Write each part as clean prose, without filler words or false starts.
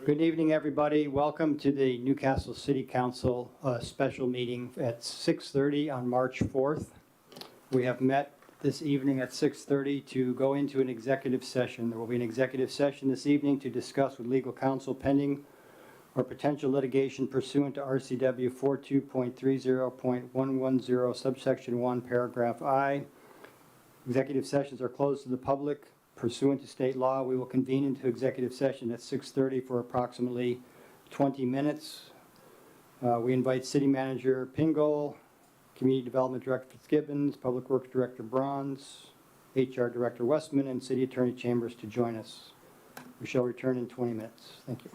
Good evening, everybody. Welcome to the Newcastle City Council special meeting at 6:30 on March 4th. We have met this evening at 6:30 to go into an executive session. There will be an executive session this evening to discuss with legal counsel pending or potential litigation pursuant to RCW 42.30.110 subsection 1 paragraph I. Executive sessions are closed to the public. Pursuant to state law, we will convene into executive session at 6:30 for approximately 20 minutes. We invite City Manager Pingle, Community Development Director Fitzgibbons, Public Works Director Bronze, HR Director Westman, and City Attorney Chambers to join us. We shall return in 20 minutes. Thank you.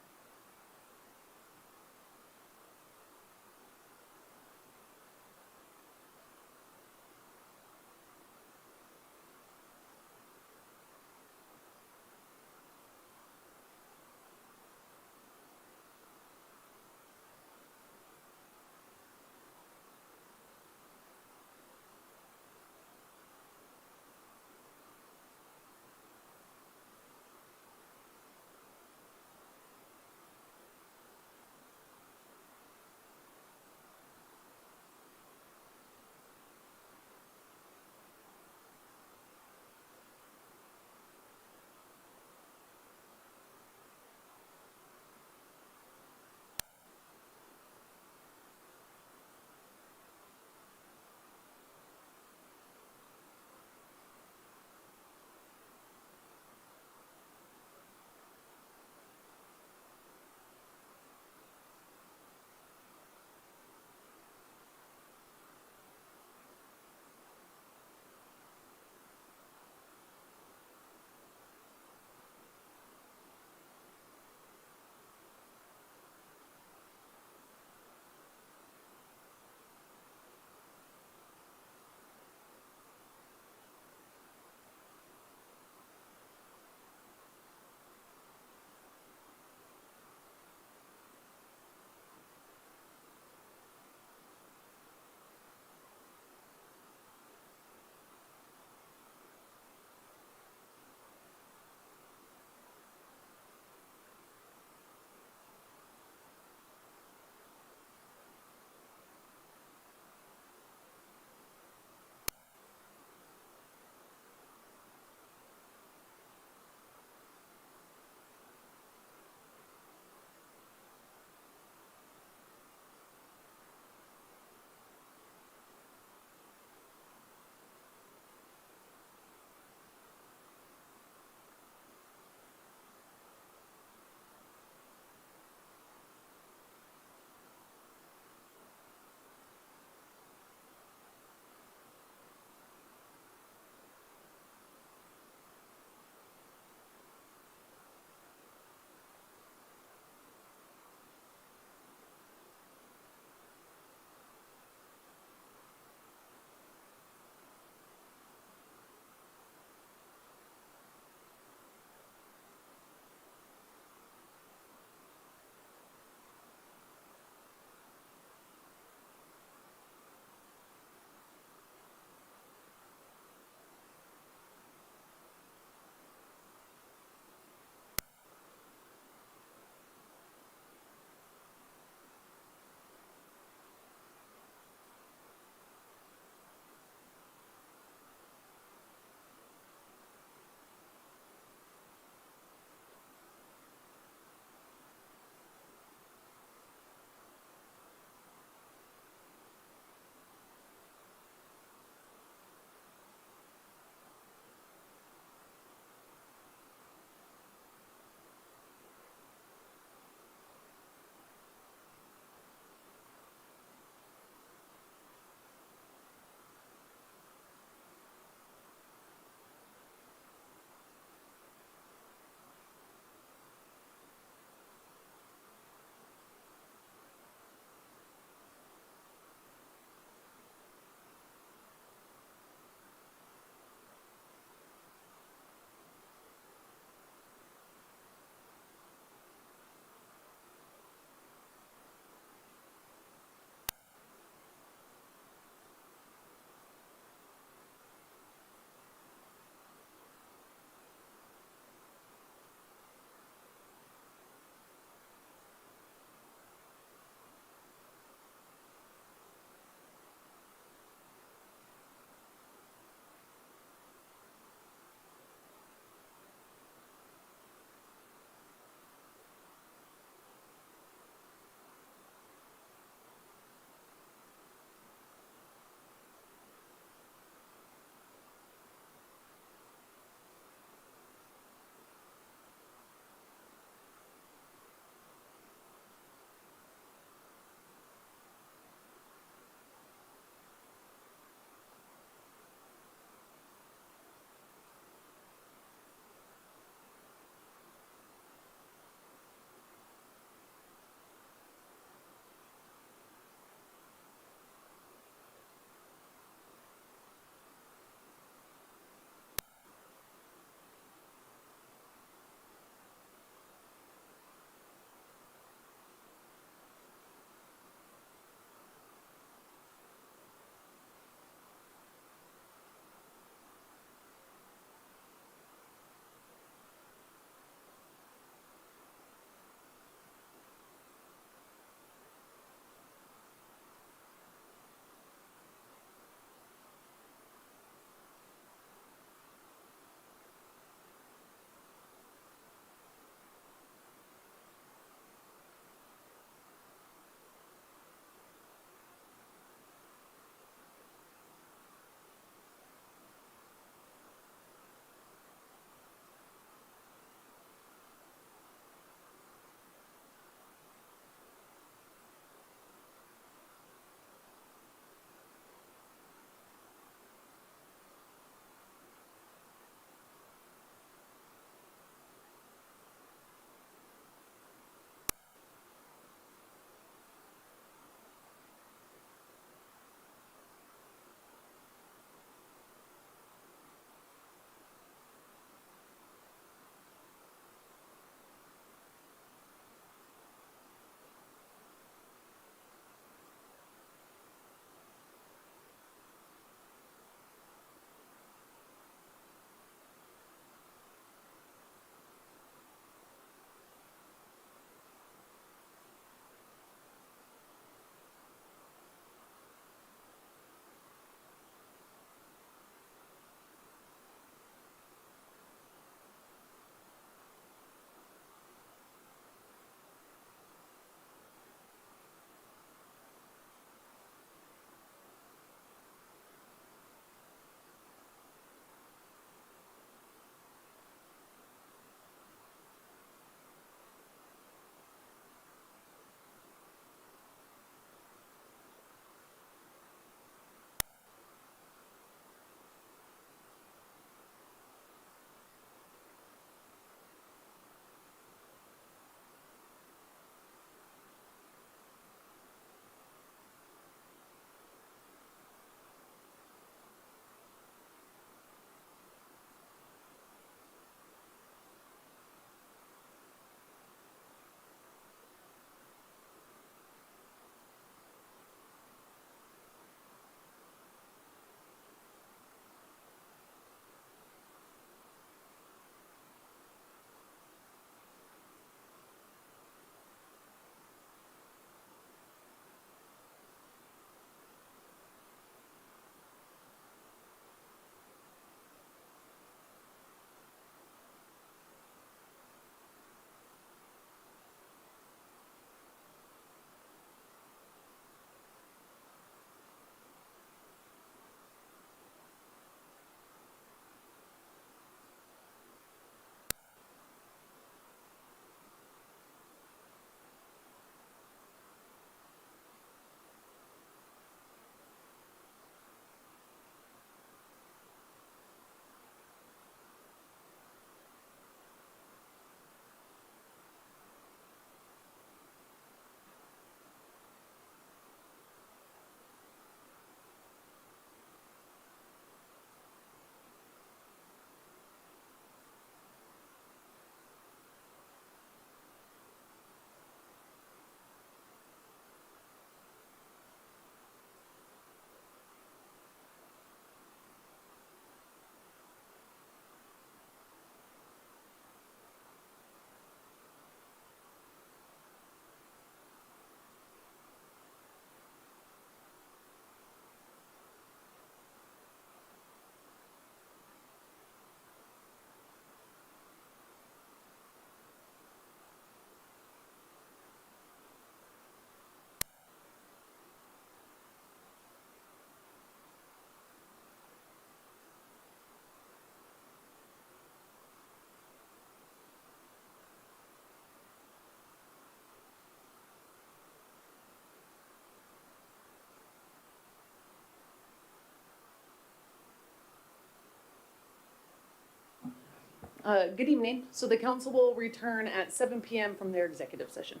Good evening. So the council will return at 7 p.m. from their executive session.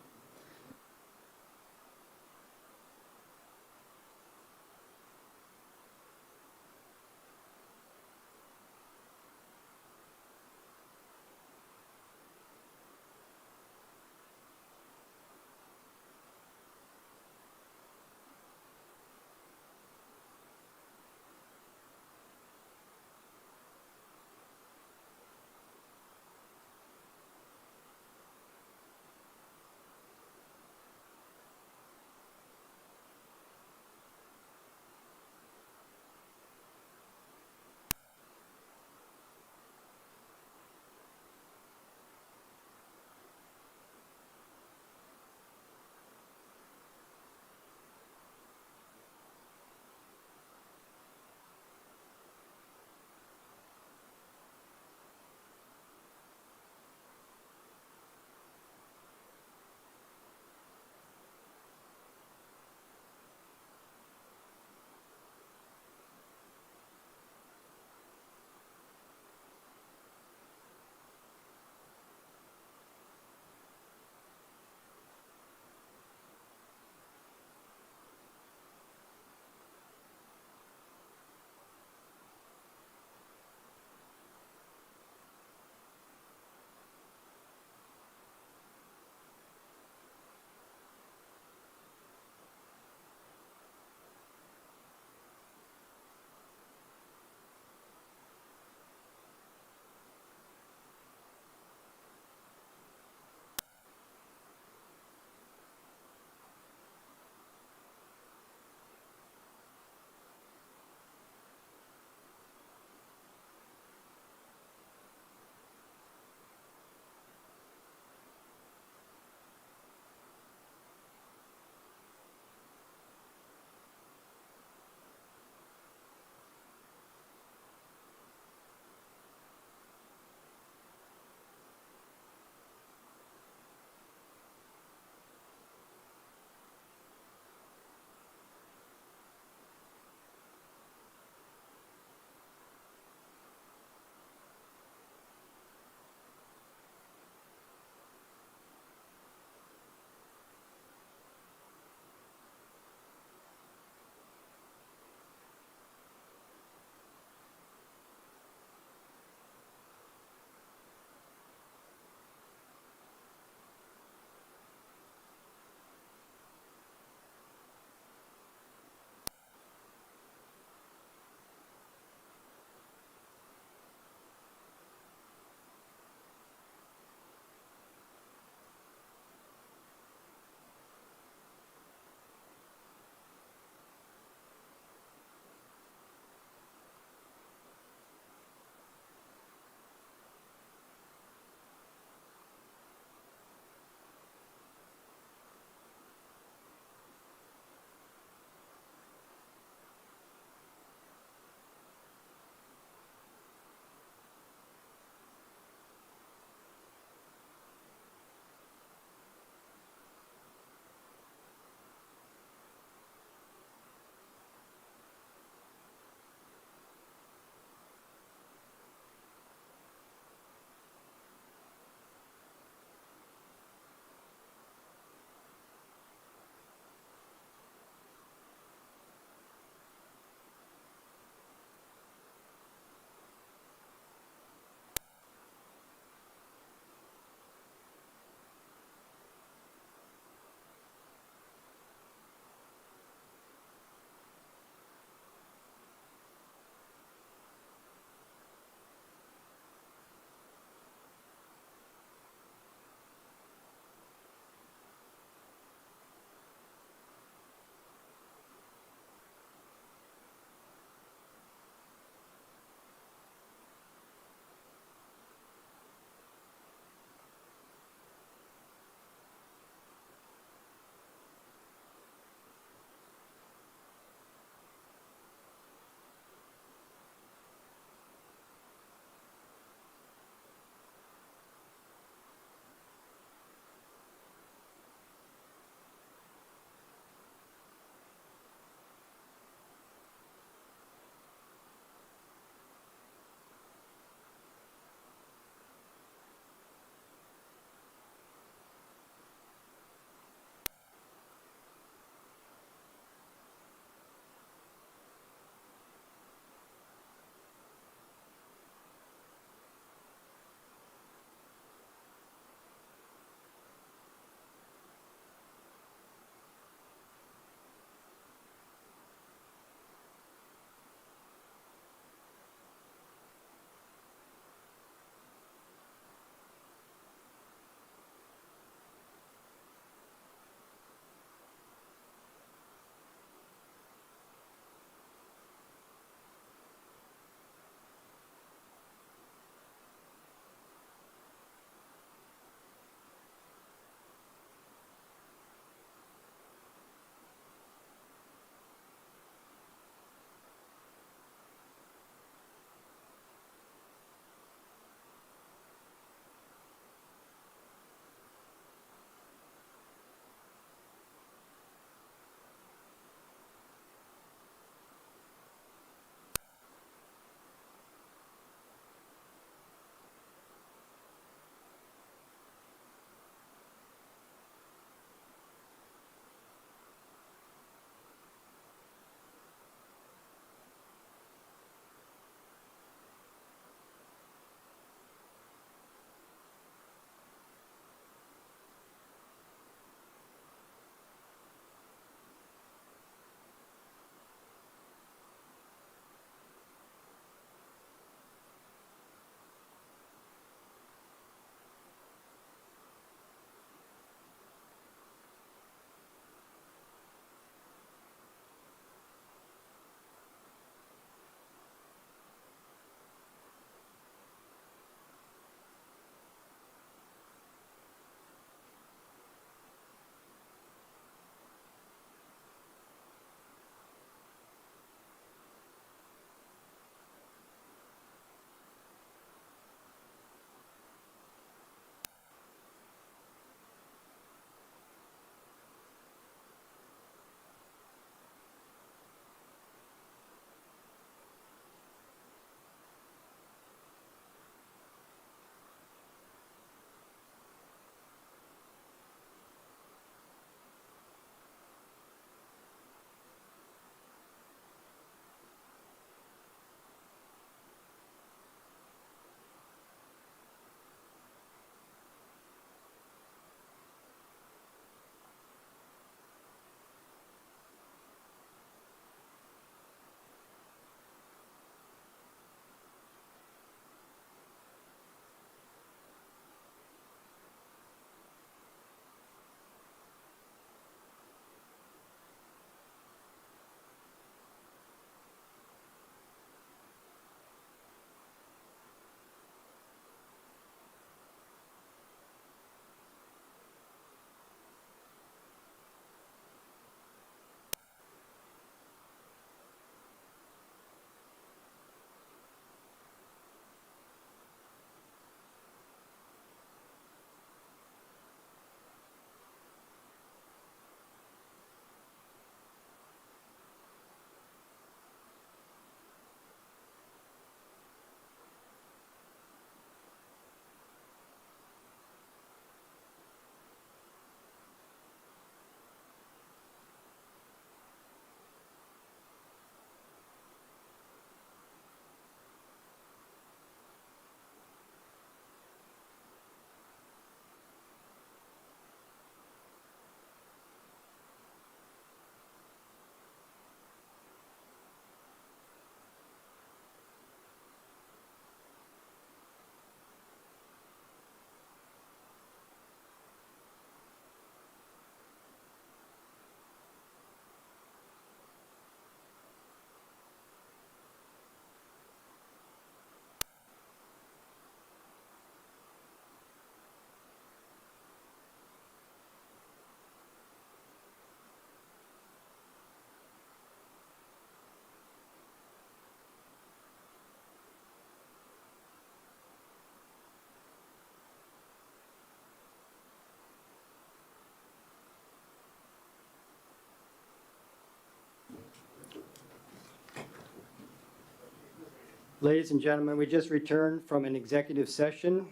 Ladies and gentlemen, we just returned from an executive session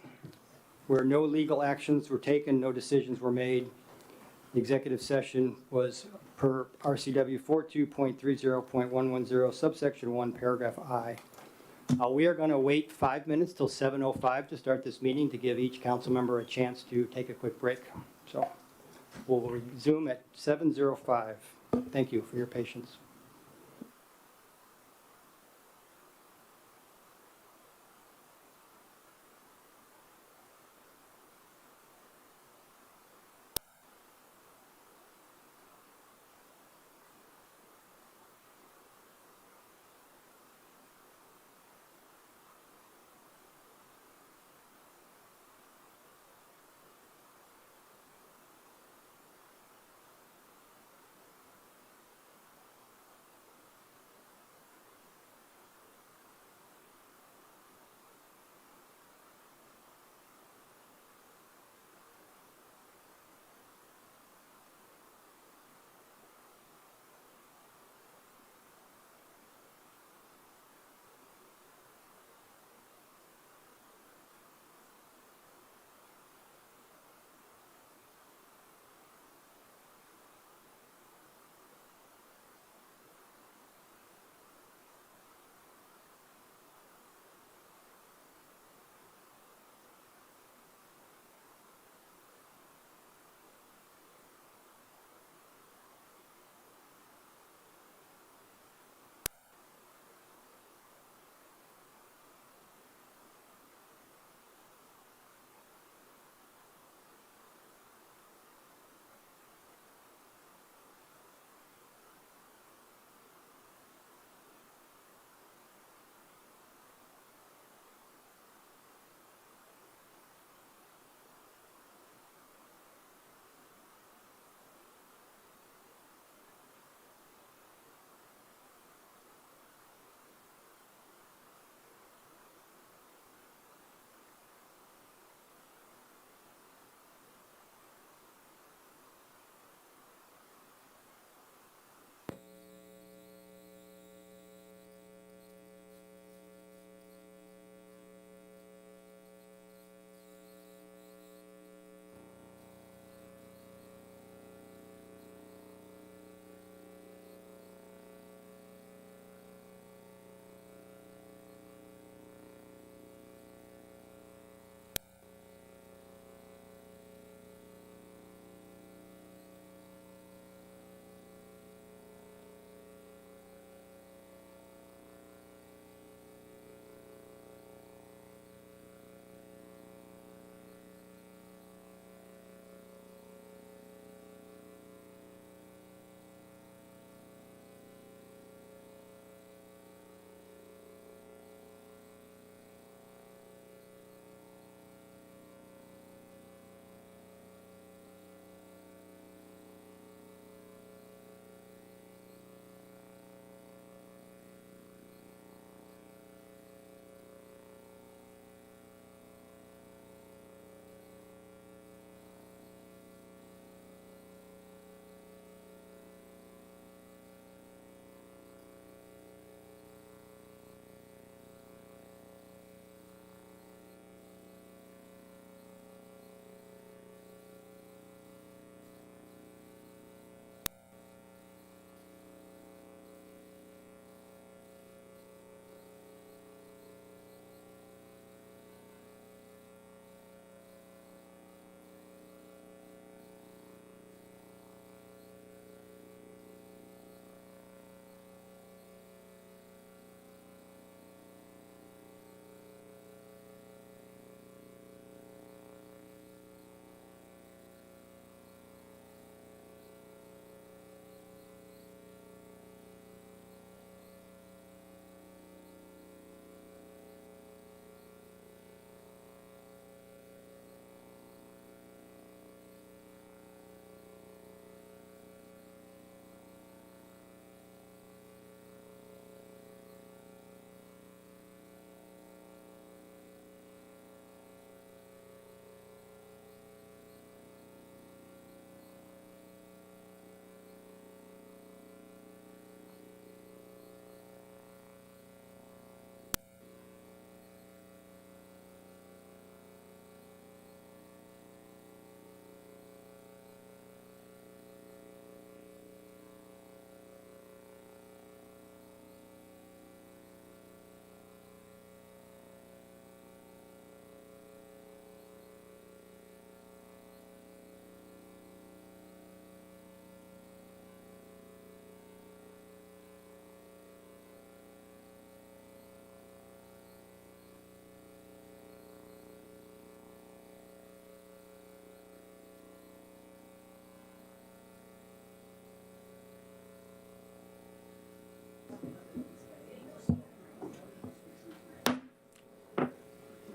where no legal actions were taken, no decisions were made. The executive session was per RCW 42.30.110, subsection 1, paragraph I. We are going to wait 5 minutes till 7:05 to start this meeting to give each council member a chance to take a quick break. So we'll resume at 7:05. Thank you for your patience.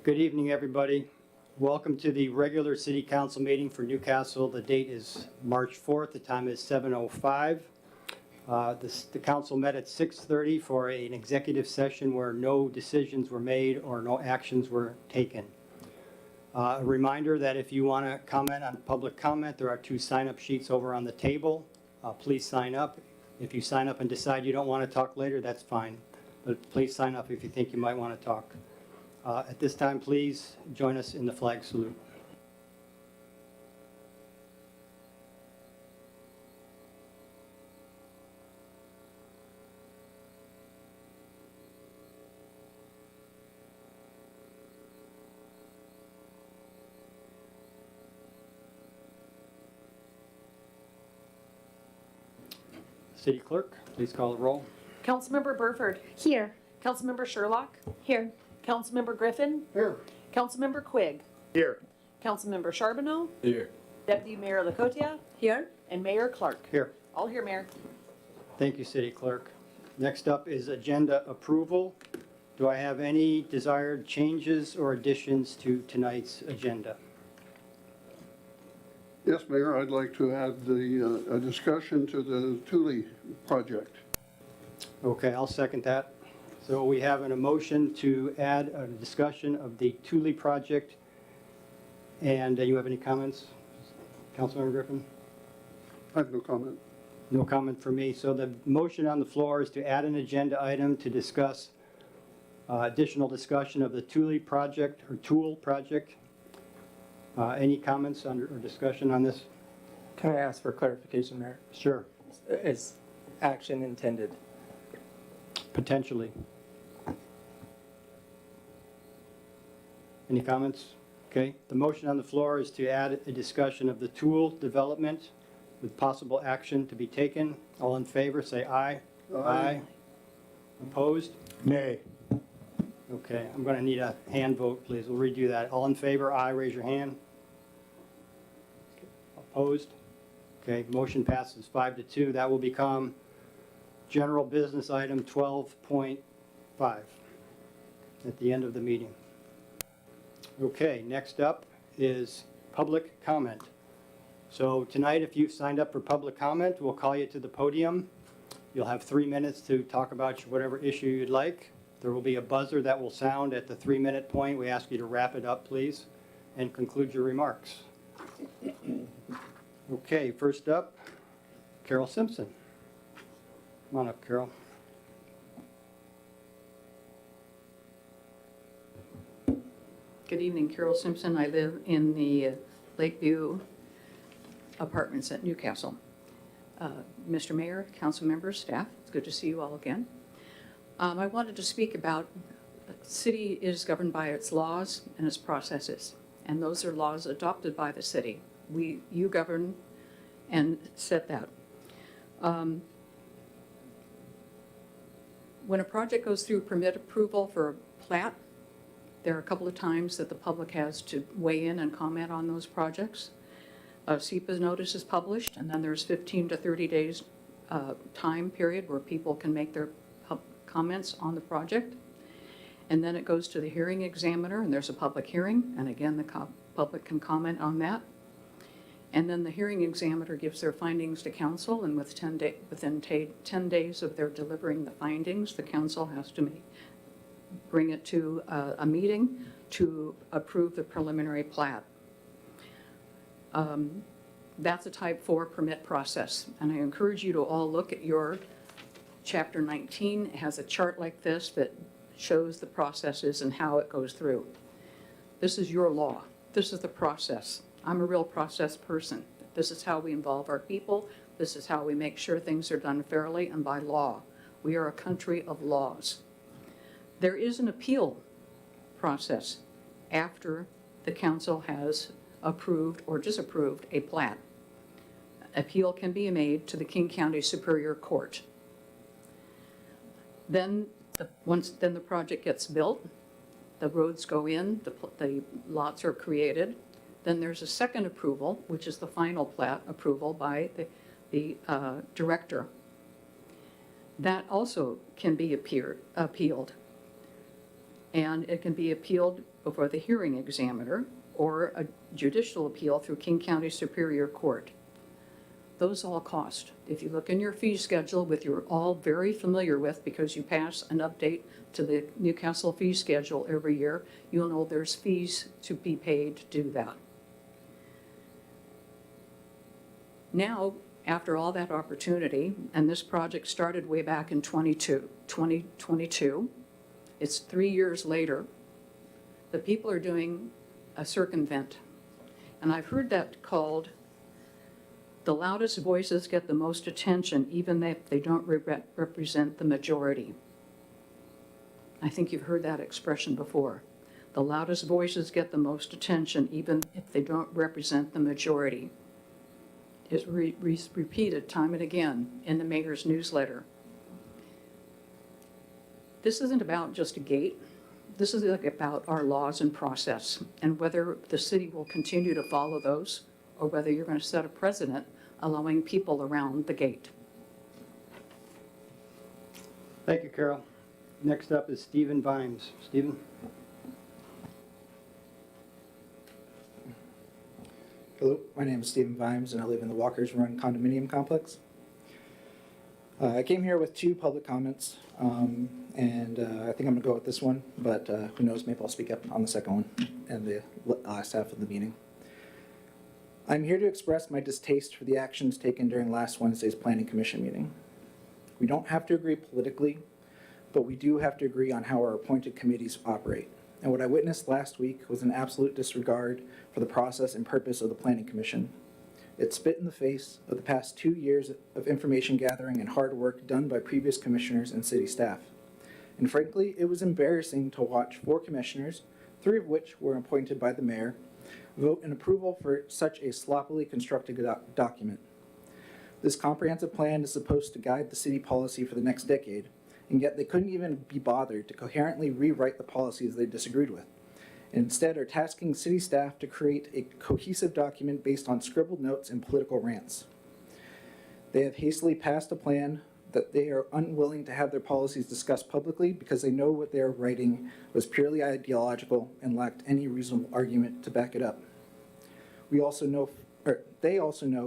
Good evening, everybody. Welcome to the regular city council meeting for Newcastle. The date is March 4th. The time is 7:05. The council met at 6:30 for an executive session where no decisions were made or no actions were taken. A reminder that if you want to comment on public comment, there are 2 sign-up sheets over on the table. Please sign up. If you sign up and decide you don't want to talk later, that's fine. But please sign up if you think you might want to talk. At this time, please join us in the flag salute. City Clerk, please call the roll. Councilmember Burford. Here. Councilmember Sherlock. Here. Councilmember Griffin. Here. Councilmember Quigg. Here. Councilmember Charbonneau. Here. Deputy Mayor Lacotia. Here. And Mayor Clark. Here. All here, Mayor. Thank you, City Clerk. Next up is agenda approval. Do I have any desired changes or additions to tonight's agenda? Yes, Mayor, I'd like to add a discussion to the Thule project. Okay, I'll second that. So we have a motion to add a discussion of the Thule project. And you have any comments? Councilmember Griffin? I have no comment. No comment from me. So the motion on the floor is to add an agenda item to discuss additional discussion of the Thule project or Tool project. Any comments or discussion on this? Can I ask for clarification, Mayor? Sure, Is action intended? potentially. Any comments? Okay, the motion on the floor is to add a discussion of the Tool development with possible action to be taken. All in favor, say aye. Aye. Opposed? Nay. Okay, I'm going to need a hand vote, please. We'll redo that. All in favor, aye, raise your hand. Opposed? Okay, motion passes 5-2. That will become general business item 12.5 at the end of the meeting. Okay, next up is public comment. So tonight, if you've signed up for public comment, we'll call you to the podium. You'll have 3 minutes to talk about whatever issue you'd like. There will be a buzzer that will sound at the 3-minute point. We ask you to wrap it up, please, and conclude your remarks. Okay, first up, Carol Simpson. Come on up, Carol. Good evening, Carol Simpson. I live in the Lakeview Apartments at Newcastle. Mr. Mayor, council members, staff, it's good to see you all again. I wanted to speak about the city is governed by its laws and its processes, and those are laws adopted by the city. You govern and set that. When a project goes through permit approval for a plat, there are a couple of times that the public has to weigh in and comment on those projects. A SEPA notice is published, and then there's 15 to 30 days time period where people can make their comments on the project. And then it goes to the hearing examiner, and there's a public hearing, and again, the public can comment on that. And then the hearing examiner gives their findings to council, and within 10 days of their delivering the findings, the council has to bring it to a meeting to approve the preliminary plat. That's a type 4 permit process, and I encourage you to all look at your chapter 19. It has a chart like this that shows the processes and how it goes through. This is your law. This is the process. I'm a real process person. This is how we involve our people. This is how we make sure things are done fairly and by law. We are a country of laws. There is an appeal process after the council has approved or disapproved a plat. Appeal can be made to the King County Superior Court. Then the project gets built, the roads go in, the lots are created. Then there's a second approval, which is the final plat approval by the director. That also can be appealed. And it can be appealed before the hearing examiner or a judicial appeal through King County Superior Court. Those all cost. If you look in your fee schedule, which you're all very familiar with because you pass an update to the Newcastle fee schedule every year, you'll know there's fees to be paid to do that. Now, after all that opportunity, and this project started way back in 2022, it's 3 years later, the people are doing a circumvent. And I've heard that called the loudest voices get the most attention, even if they don't represent the majority. I think you've heard that expression before. The loudest voices get the most attention, even if they don't represent the majority. It's repeated time and again in the mayor's newsletter. This isn't about just a gate. This is about our laws and process and whether the city will continue to follow those or whether you're going to set a precedent allowing people around the gate. Thank you, Carol. Next up is Stephen Vimes. Stephen? Hello, my name is Stephen Vimes, and I live in the Walker's Run condominium complex. I came here with 2 public comments, and I think I'm going to go with this one, but who knows, maybe I'll speak up on the second one and the last half of the meeting. I'm here to express my distaste for the actions taken during last Wednesday's Planning Commission meeting. We don't have to agree politically, but we do have to agree on how our appointed committees operate. And what I witnessed last week was an absolute disregard for the process and purpose of the Planning Commission. It spit in the face of the past 2 years of information gathering and hard work done by previous commissioners and city staff. And frankly, it was embarrassing to watch 4 commissioners, 3 of which were appointed by the mayor, vote in approval for such a sloppily constructed document. This comprehensive plan is supposed to guide the city policy for the next decade, and yet they couldn't even be bothered to coherently rewrite the policies they disagreed with. And instead are tasking city staff to create a cohesive document based on scribbled notes and political rants. They have hastily passed a plan that they are unwilling to have their policies discussed publicly because they know what they are writing was purely ideological and lacked any reasonable argument to back it up. They also know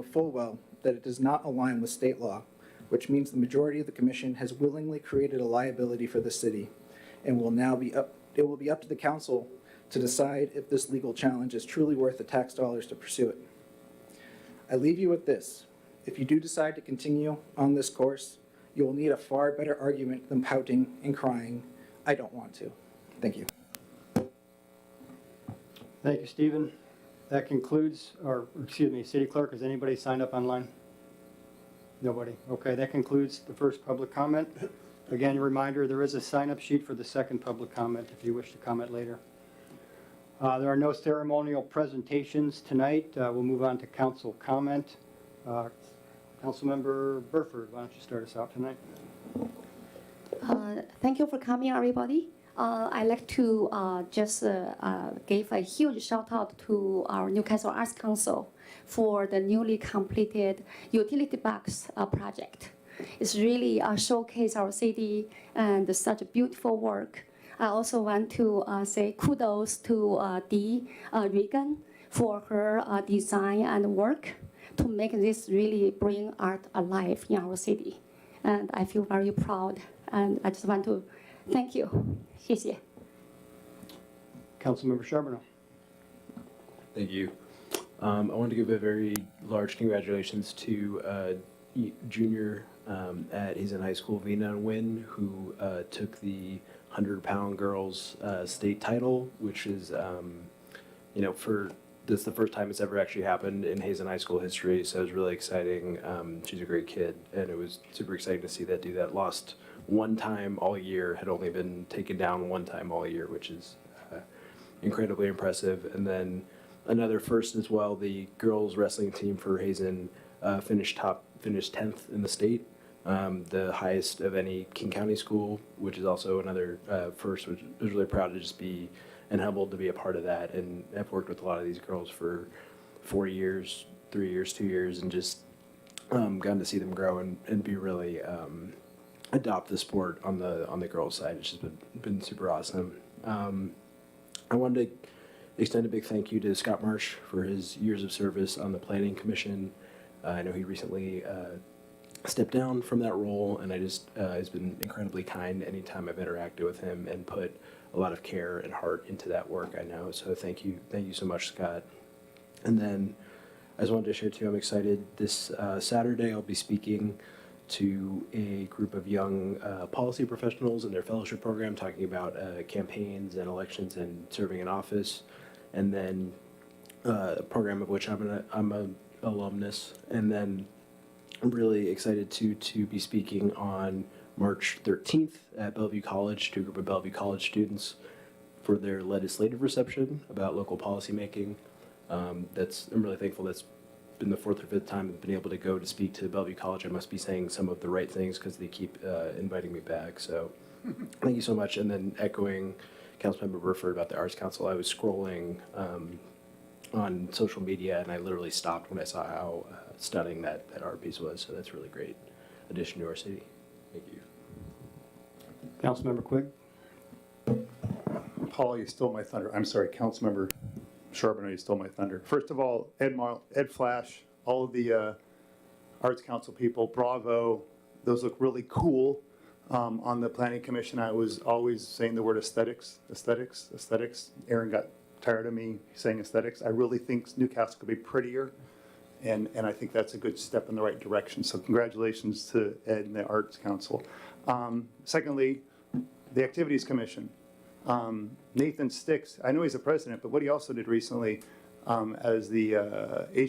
full well that it does not align with state law, which means the majority of the commission has willingly created a liability for the city, and it will be up to the council to decide if this legal challenge is truly worth the tax dollars to pursue it. I leave you with this. If you do decide to continue on this course, you will need a far better argument than pouting and crying, "I don't want to." Thank you. Thank you, Stephen. That concludes, City Clerk, has anybody signed up online? Nobody. Okay, that concludes the first public comment. Again, a reminder, there is a sign-up sheet for the second public comment if you wish to comment later. There are no ceremonial presentations tonight. We'll move on to council comment. Councilmember Burford, why don't you start us out tonight? Thank you for coming, everybody. I'd like to just give a huge shout out to our Newcastle Arts Council for the newly completed utility box project. It's really showcase our city and such a beautiful work. I also want to say kudos to Dee Regan for her design and work to make this really bring art alive in our city. And I feel very proud, and I just want to thank you. 谢谢. Councilmember Charbonneau. Thank you. I want to give a very large congratulations to junior at Hazen High School, Vina Nguyen, who took the 100-pound girls state title, which is, this is the first time it's ever actually happened in Hazen High School history, so it was really exciting. She's a great kid, and it was super exciting to see that do that. Lost one time all year, had only been taken down one time all year, which is incredibly impressive. And then another first as well, the girls wrestling team for Hazen finished 10th in the state, the highest of any King County school, which is also another first, which I was really proud to just be and humbled to be a part of that. And I've worked with a lot of these girls for 4 years, 3 years, 2 years, and just gotten to see them grow and be really adopt the sport on the girls' side. It's just been super awesome. I wanted to extend a big thank you to Scott Marsh for his years of service on the Planning Commission. I know he recently stepped down from that role, and I just has been incredibly kind anytime I've interacted with him and put a lot of care and heart into that work. I know, so thank you so much, Scott. And then I just wanted to share too, I'm excited. This Saturday, I'll be speaking to a group of young policy professionals in their fellowship program, talking about campaigns and elections and serving in office, and then a program of which I'm an alumnus, and then I'm really excited to be speaking on March 13th at Bellevue College to a group of Bellevue College students for their legislative reception about local policymaking. I'm really thankful that's been the fourth or fifth time I've been able to go to speak to Bellevue College. I must be saying some of the right things because they keep inviting me back. So thank you so much. And then echoing Councilmember Burford about the Arts Council, I was scrolling on social media and I literally stopped when I saw how stunning that art piece was. So that's a really great addition to our city. Thank you. Councilmember Quigg? Paul, you stole my thunder. I'm sorry, Councilmember Charbonneau, you stole my thunder. First of all, Ed Flash, all of the Arts Council people, bravo. Those look really cool. On the Planning Commission, I was always saying the word aesthetics. Aaron got tired of me saying aesthetics. I really think Newcastle could be prettier, and I think that's a good step in the right direction. So congratulations to Ed and the Arts Council. Secondly, the Activities Commission. Nathan Sticks, I know he's the president, but what he also did recently as the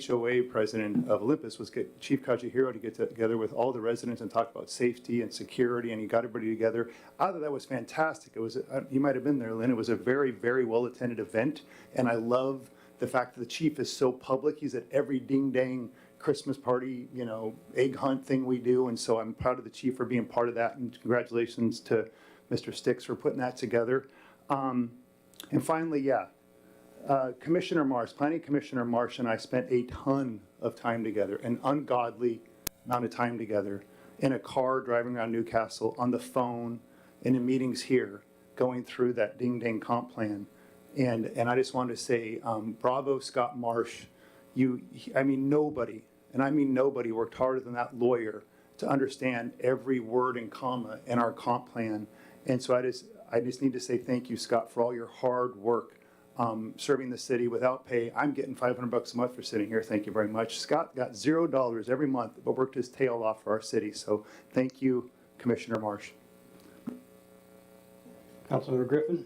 HOA president of Olympus was get Chief Kajihiro to get together with all the residents and talk about safety and security, and he got everybody together. I thought that was fantastic. It was, you might have been there, Lynn. It was a very, very well-attended event, and I love the fact that the chief is so public. He's at every ding-dang Christmas party, egg hunt thing we do, and so I'm proud of the chief for being part of that, and congratulations to Mr. Sticks for putting that together. And finally, Commissioner Marsh, Planning Commissioner Marsh and I spent a ton of time together, an ungodly amount of time together, in a car driving around Newcastle, on the phone, and in meetings here, going through that ding-dang comp plan. And I just wanted to say, bravo, Scott Marsh. Nobody, and I mean nobody, worked harder than that lawyer to understand every word and comma in our comp plan. And so I just need to say thank you, Scott, for all your hard work serving the city without pay. I'm getting $500 a month for sitting here. Thank you very much. Scott got $0 every month, but worked his tail off for our city. So thank you, Commissioner Marsh. Councilmember Griffin?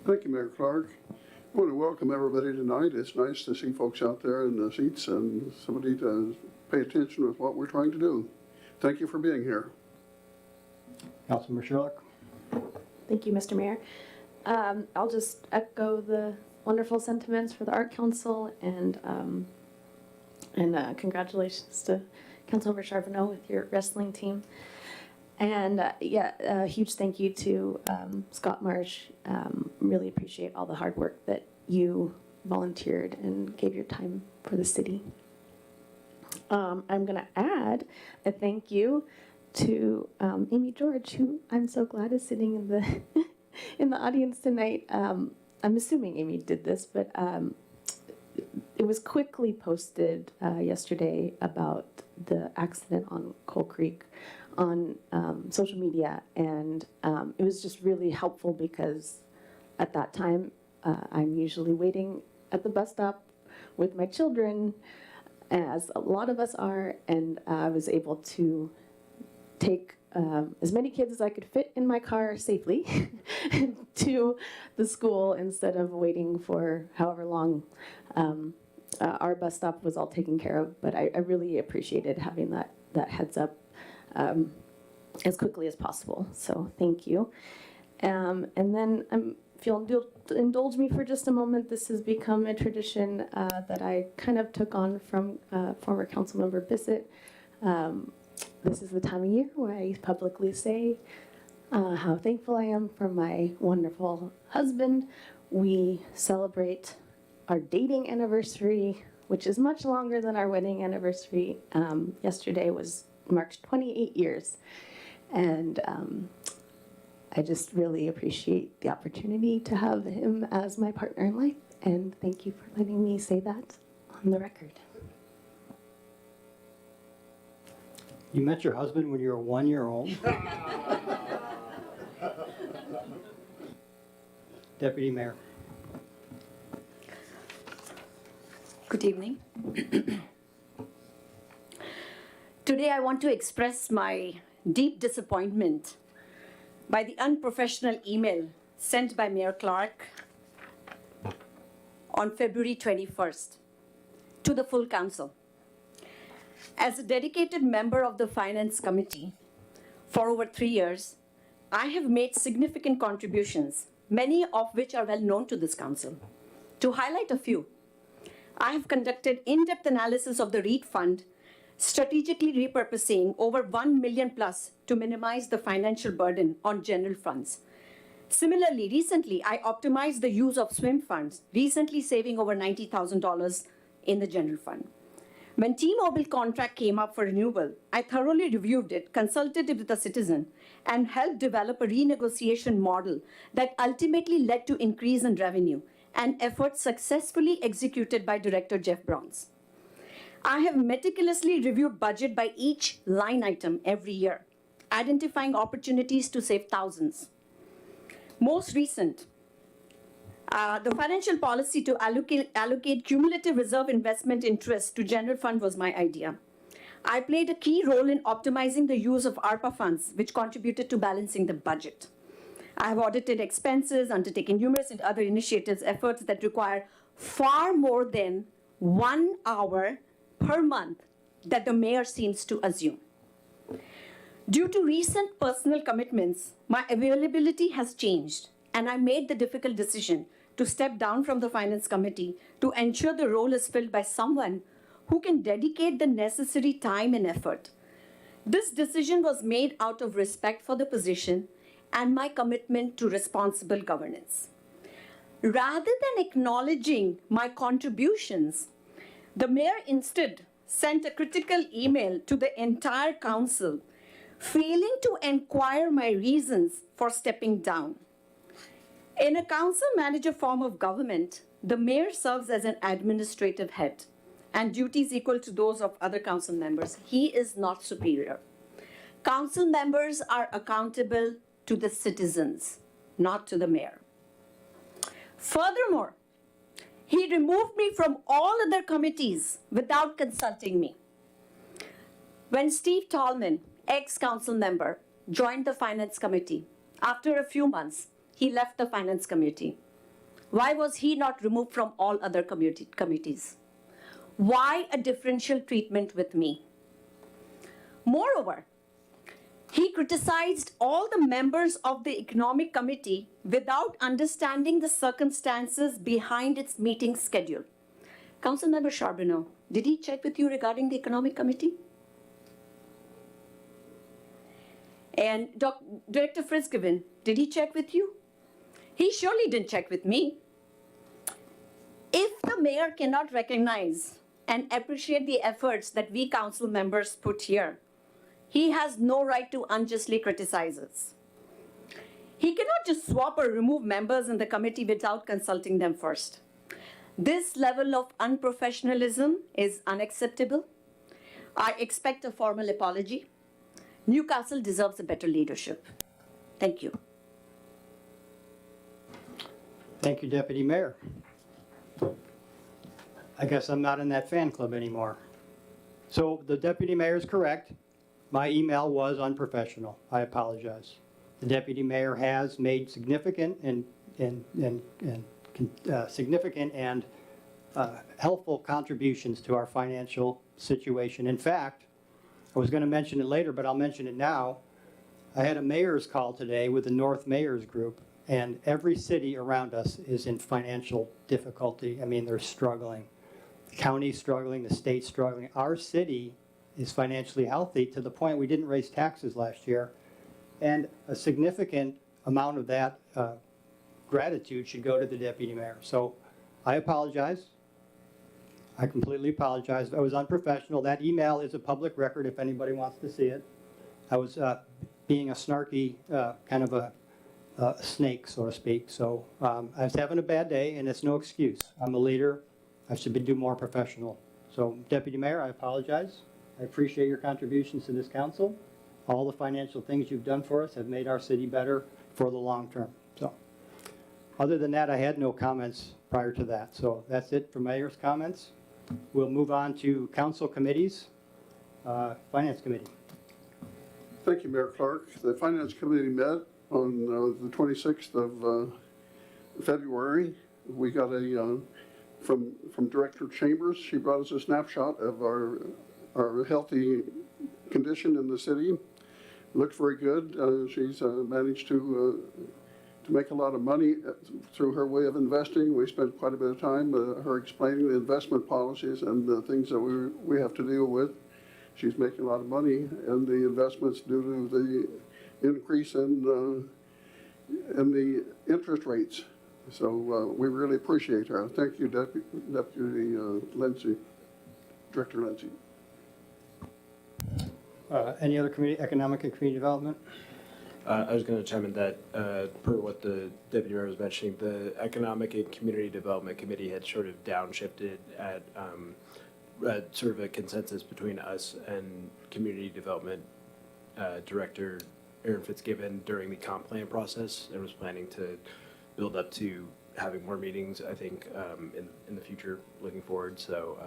Thank you, Mayor Clark. I want to welcome everybody tonight. It's nice to see folks out there in the seats and somebody to pay attention with what we're trying to do. Thank you for being here. Councilmember Sherlock? Thank you, Mr. Mayor. I'll just echo the wonderful sentiments for the Art Council and congratulations to Councilmember Charbonneau with your wrestling team. And a huge thank you to Scott Marsh. Really appreciate all the hard work that you volunteered and gave your time for the city. I'm going to add a thank you to Amy George, who I'm so glad is sitting in the in the audience tonight. I'm assuming Amy did this, but it was quickly posted yesterday about the accident on Coal Creek on social media, and it was just really helpful because at that time I'm usually waiting at the bus stop with my children, as a lot of us are, and I was able to take as many kids as I could fit in my car safely to the school instead of waiting for however long. Our bus stop was all taken care of, but I really appreciated having that heads up as quickly as possible. So thank you. And then if you'll indulge me for just a moment, this has become a tradition that I kind of took on from former Councilmember Bissett. This is the time of year where I publicly say how thankful I am for my wonderful husband. We celebrate our dating anniversary, which is much longer than our wedding anniversary. Yesterday marked 28 years. And I just really appreciate the opportunity to have him as my partner in life. And thank you for letting me say that on the record. You met your husband when you were 1 year old? Deputy Mayor. Good evening. Today I want to express my deep disappointment by the unprofessional email sent by Mayor Clark on February 21st to the full council. As a dedicated member of the Finance Committee for over 3 years, I have made significant contributions, many of which are well known to this council. To highlight a few, I have conducted in-depth analysis of the REIT fund, strategically repurposing over 1 million plus to minimize the financial burden on general funds. Similarly, recently, I optimized the use of swim funds, recently saving over $90,000 in the general fund. When T-Mobile contract came up for renewal, I thoroughly reviewed it, consulted with a citizen, and helped develop a renegotiation model that ultimately led to increase in revenue, an effort successfully executed by Director Jeff Browns. I have meticulously reviewed budget by each line item every year, identifying opportunities to save thousands. Most recent, the financial policy to allocate cumulative reserve investment interest to general fund was my idea. I played a key role in optimizing the use of ARPA funds, which contributed to balancing the budget. I have audited expenses, undertaken numerous and other initiatives, efforts that require far more than 1 hour per month that the mayor seems to assume. Due to recent personal commitments, my availability has changed, and I made the difficult decision to step down from the Finance Committee to ensure the role is filled by someone who can dedicate the necessary time and effort. This decision was made out of respect for the position and my commitment to responsible governance. Rather than acknowledging my contributions, the mayor instead sent a critical email to the entire council, failing to inquire my reasons for stepping down. In a council-manager form of government, the mayor serves as an administrative head and duties equal to those of other council members. He is not superior. Council members are accountable to the citizens, not to the mayor. Furthermore, he removed me from all other committees without consulting me. When Steve Tallman, ex-council member, joined the Finance Committee, after a few months, he left the Finance Committee. Why was he not removed from all other committees? Why a differential treatment with me? Moreover, he criticized all the members of the Economic Committee without understanding the circumstances behind its meeting schedule. Councilmember Charbonneau, did he check with you regarding the Economic Committee? And Director Fitzgibbon, did he check with you? He surely didn't check with me. If the mayor cannot recognize and appreciate the efforts that we council members put here, he has no right to unjustly criticize us. He cannot just swap or remove members in the committee without consulting them first. This level of unprofessionalism is unacceptable. I expect a formal apology. Newcastle deserves a better leadership. Thank you. Thank you, Deputy Mayor. I guess I'm not in that fan club anymore. So the Deputy Mayor is correct. My email was unprofessional. I apologize. The Deputy Mayor has made significant helpful contributions to our financial situation. In fact, I was going to mention it later, but I'll mention it now. I had a mayor's call today with the North Mayors Group, and every city around us is in financial difficulty. I mean, they're struggling. The county's struggling, the state's struggling. Our city is financially healthy to the point we didn't raise taxes last year, and a significant amount of that gratitude should go to the Deputy Mayor. So I apologize. I completely apologize. I was unprofessional. That email is a public record if anybody wants to see it. I was being a snarky kind of a a snake, so to speak. So I was having a bad day, and it's no excuse. I'm a leader. I should be more professional. So Deputy Mayor, I apologize. I appreciate your contributions to this council. All the financial things you've done for us have made our city better for the long term. So other than that, I had no comments prior to that. So that's it for mayor's comments. We'll move on to council committees. Finance Committee. Thank you, Mayor Clark. The Finance Committee met on the 26th of February. We got a, from Director Chambers, she brought us a snapshot of our healthy condition in the city. Looked very good. She's managed to make a lot of money through her way of investing. We spent quite a bit of time her explaining the investment policies and the things that we have to deal with. She's making a lot of money, and the investments due to the increase in the interest rates. So we really appreciate her. Thank you, Deputy Lindsay, Director Lindsay. Any other committee, economic and community development? I was going to chime in that, per what the deputy mayor was mentioning, the Economic and Community Development Committee had sort of downshifted at sort of a consensus between us and Community Development Director Aaron Fitzgibbon during the comp plan process, and was planning to build up to having more meetings, I think, in the future, looking forward. So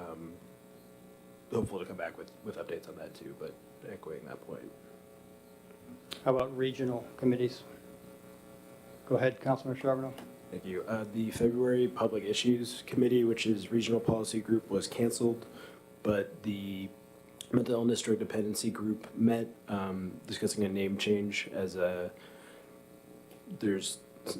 hopeful to come back with updates on that too, but echoing that point. How about regional committees? Go ahead, Councilman Charbonneau. Thank you. The February Public Issues Committee, which is Regional Policy Group, was canceled, but the Mental Illness Drug Dependency Group met, discussing a name change as there's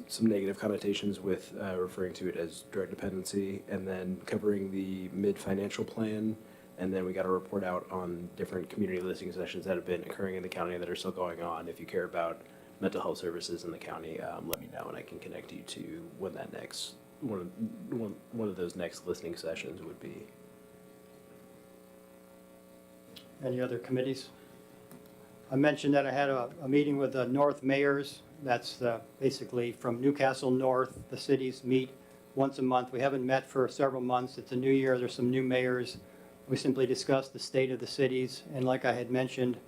some negative connotations with referring to it as drug dependency, and then covering the mid-financial plan. And then we got a report out on different community listening sessions that have been occurring in the county that are still going on. If you care about mental health services in the county, let me know and I can connect you to when that next one of those next listening sessions would be. Any other committees? I mentioned that I had a meeting with the North mayors. That's basically from Newcastle North. The cities meet once a month. We haven't met for several months. It's a new year. There's some new mayors. We simply discussed the state of the cities. And like I had mentioned,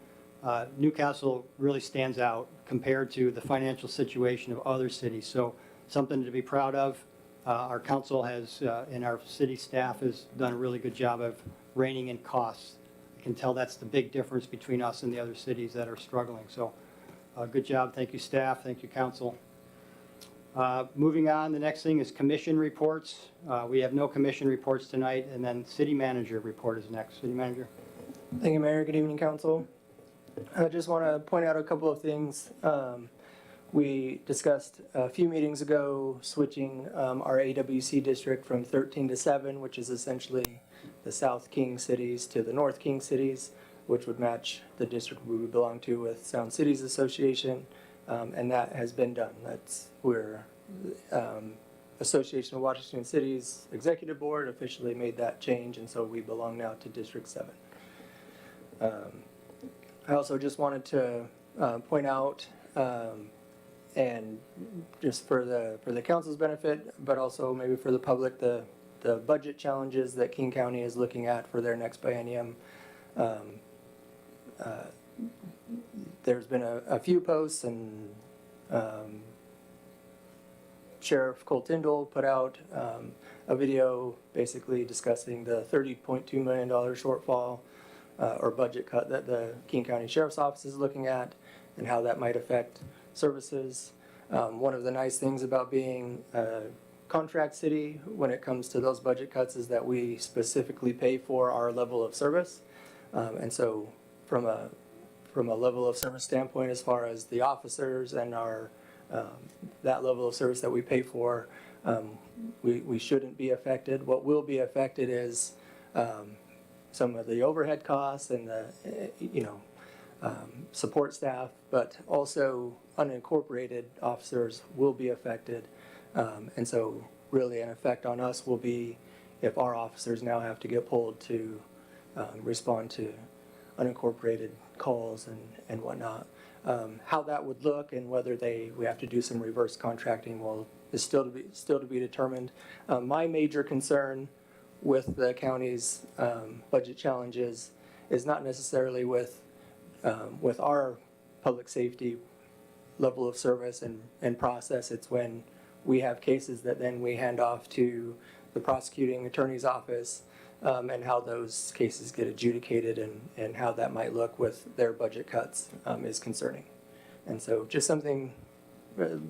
Newcastle really stands out compared to the financial situation of other cities. So something to be proud of. Our council has, and our city staff has done a really good job of reining in costs. I can tell that's the big difference between us and the other cities that are struggling. So good job. Thank you, staff. Thank you, council. Moving on, the next thing is commission reports. We have no commission reports tonight, and then city manager report is next. City manager. Thank you, Mayor. Good evening, council. I just want to point out a couple of things. We discussed a few meetings ago switching our AWC district from 13 to 7, which is essentially the South King cities to the North King cities, which would match the district we would belong to with Sound Cities Association, and that has been done. We're Association of Washington Cities Executive Board officially made that change, and so we belong now to District 7. I also just wanted to point out, and just for the council's benefit, but also maybe for the public, the budget challenges that King County is looking at for their next biennium. There's been a few posts, and Sheriff Cole Tyndall put out a video basically discussing the $30.2 million shortfall or budget cut that the King County Sheriff's Office is looking at and how that might affect services. One of the nice things about being a contract city when it comes to those budget cuts is that we specifically pay for our level of service. And so from a level of service standpoint, as far as the officers and our that level of service that we pay for, we shouldn't be affected. What will be affected is some of the overhead costs and the support staff, but also unincorporated officers will be affected. And so really an effect on us will be if our officers now have to get pulled to respond to unincorporated calls and whatnot. How that would look and whether we have to do some reverse contracting is still to be determined. My major concern with the county's budget challenges is not necessarily with our public safety level of service and process. It's when we have cases that then we hand off to the prosecuting attorney's office, and how those cases get adjudicated and how that might look with their budget cuts is concerning. And so just something,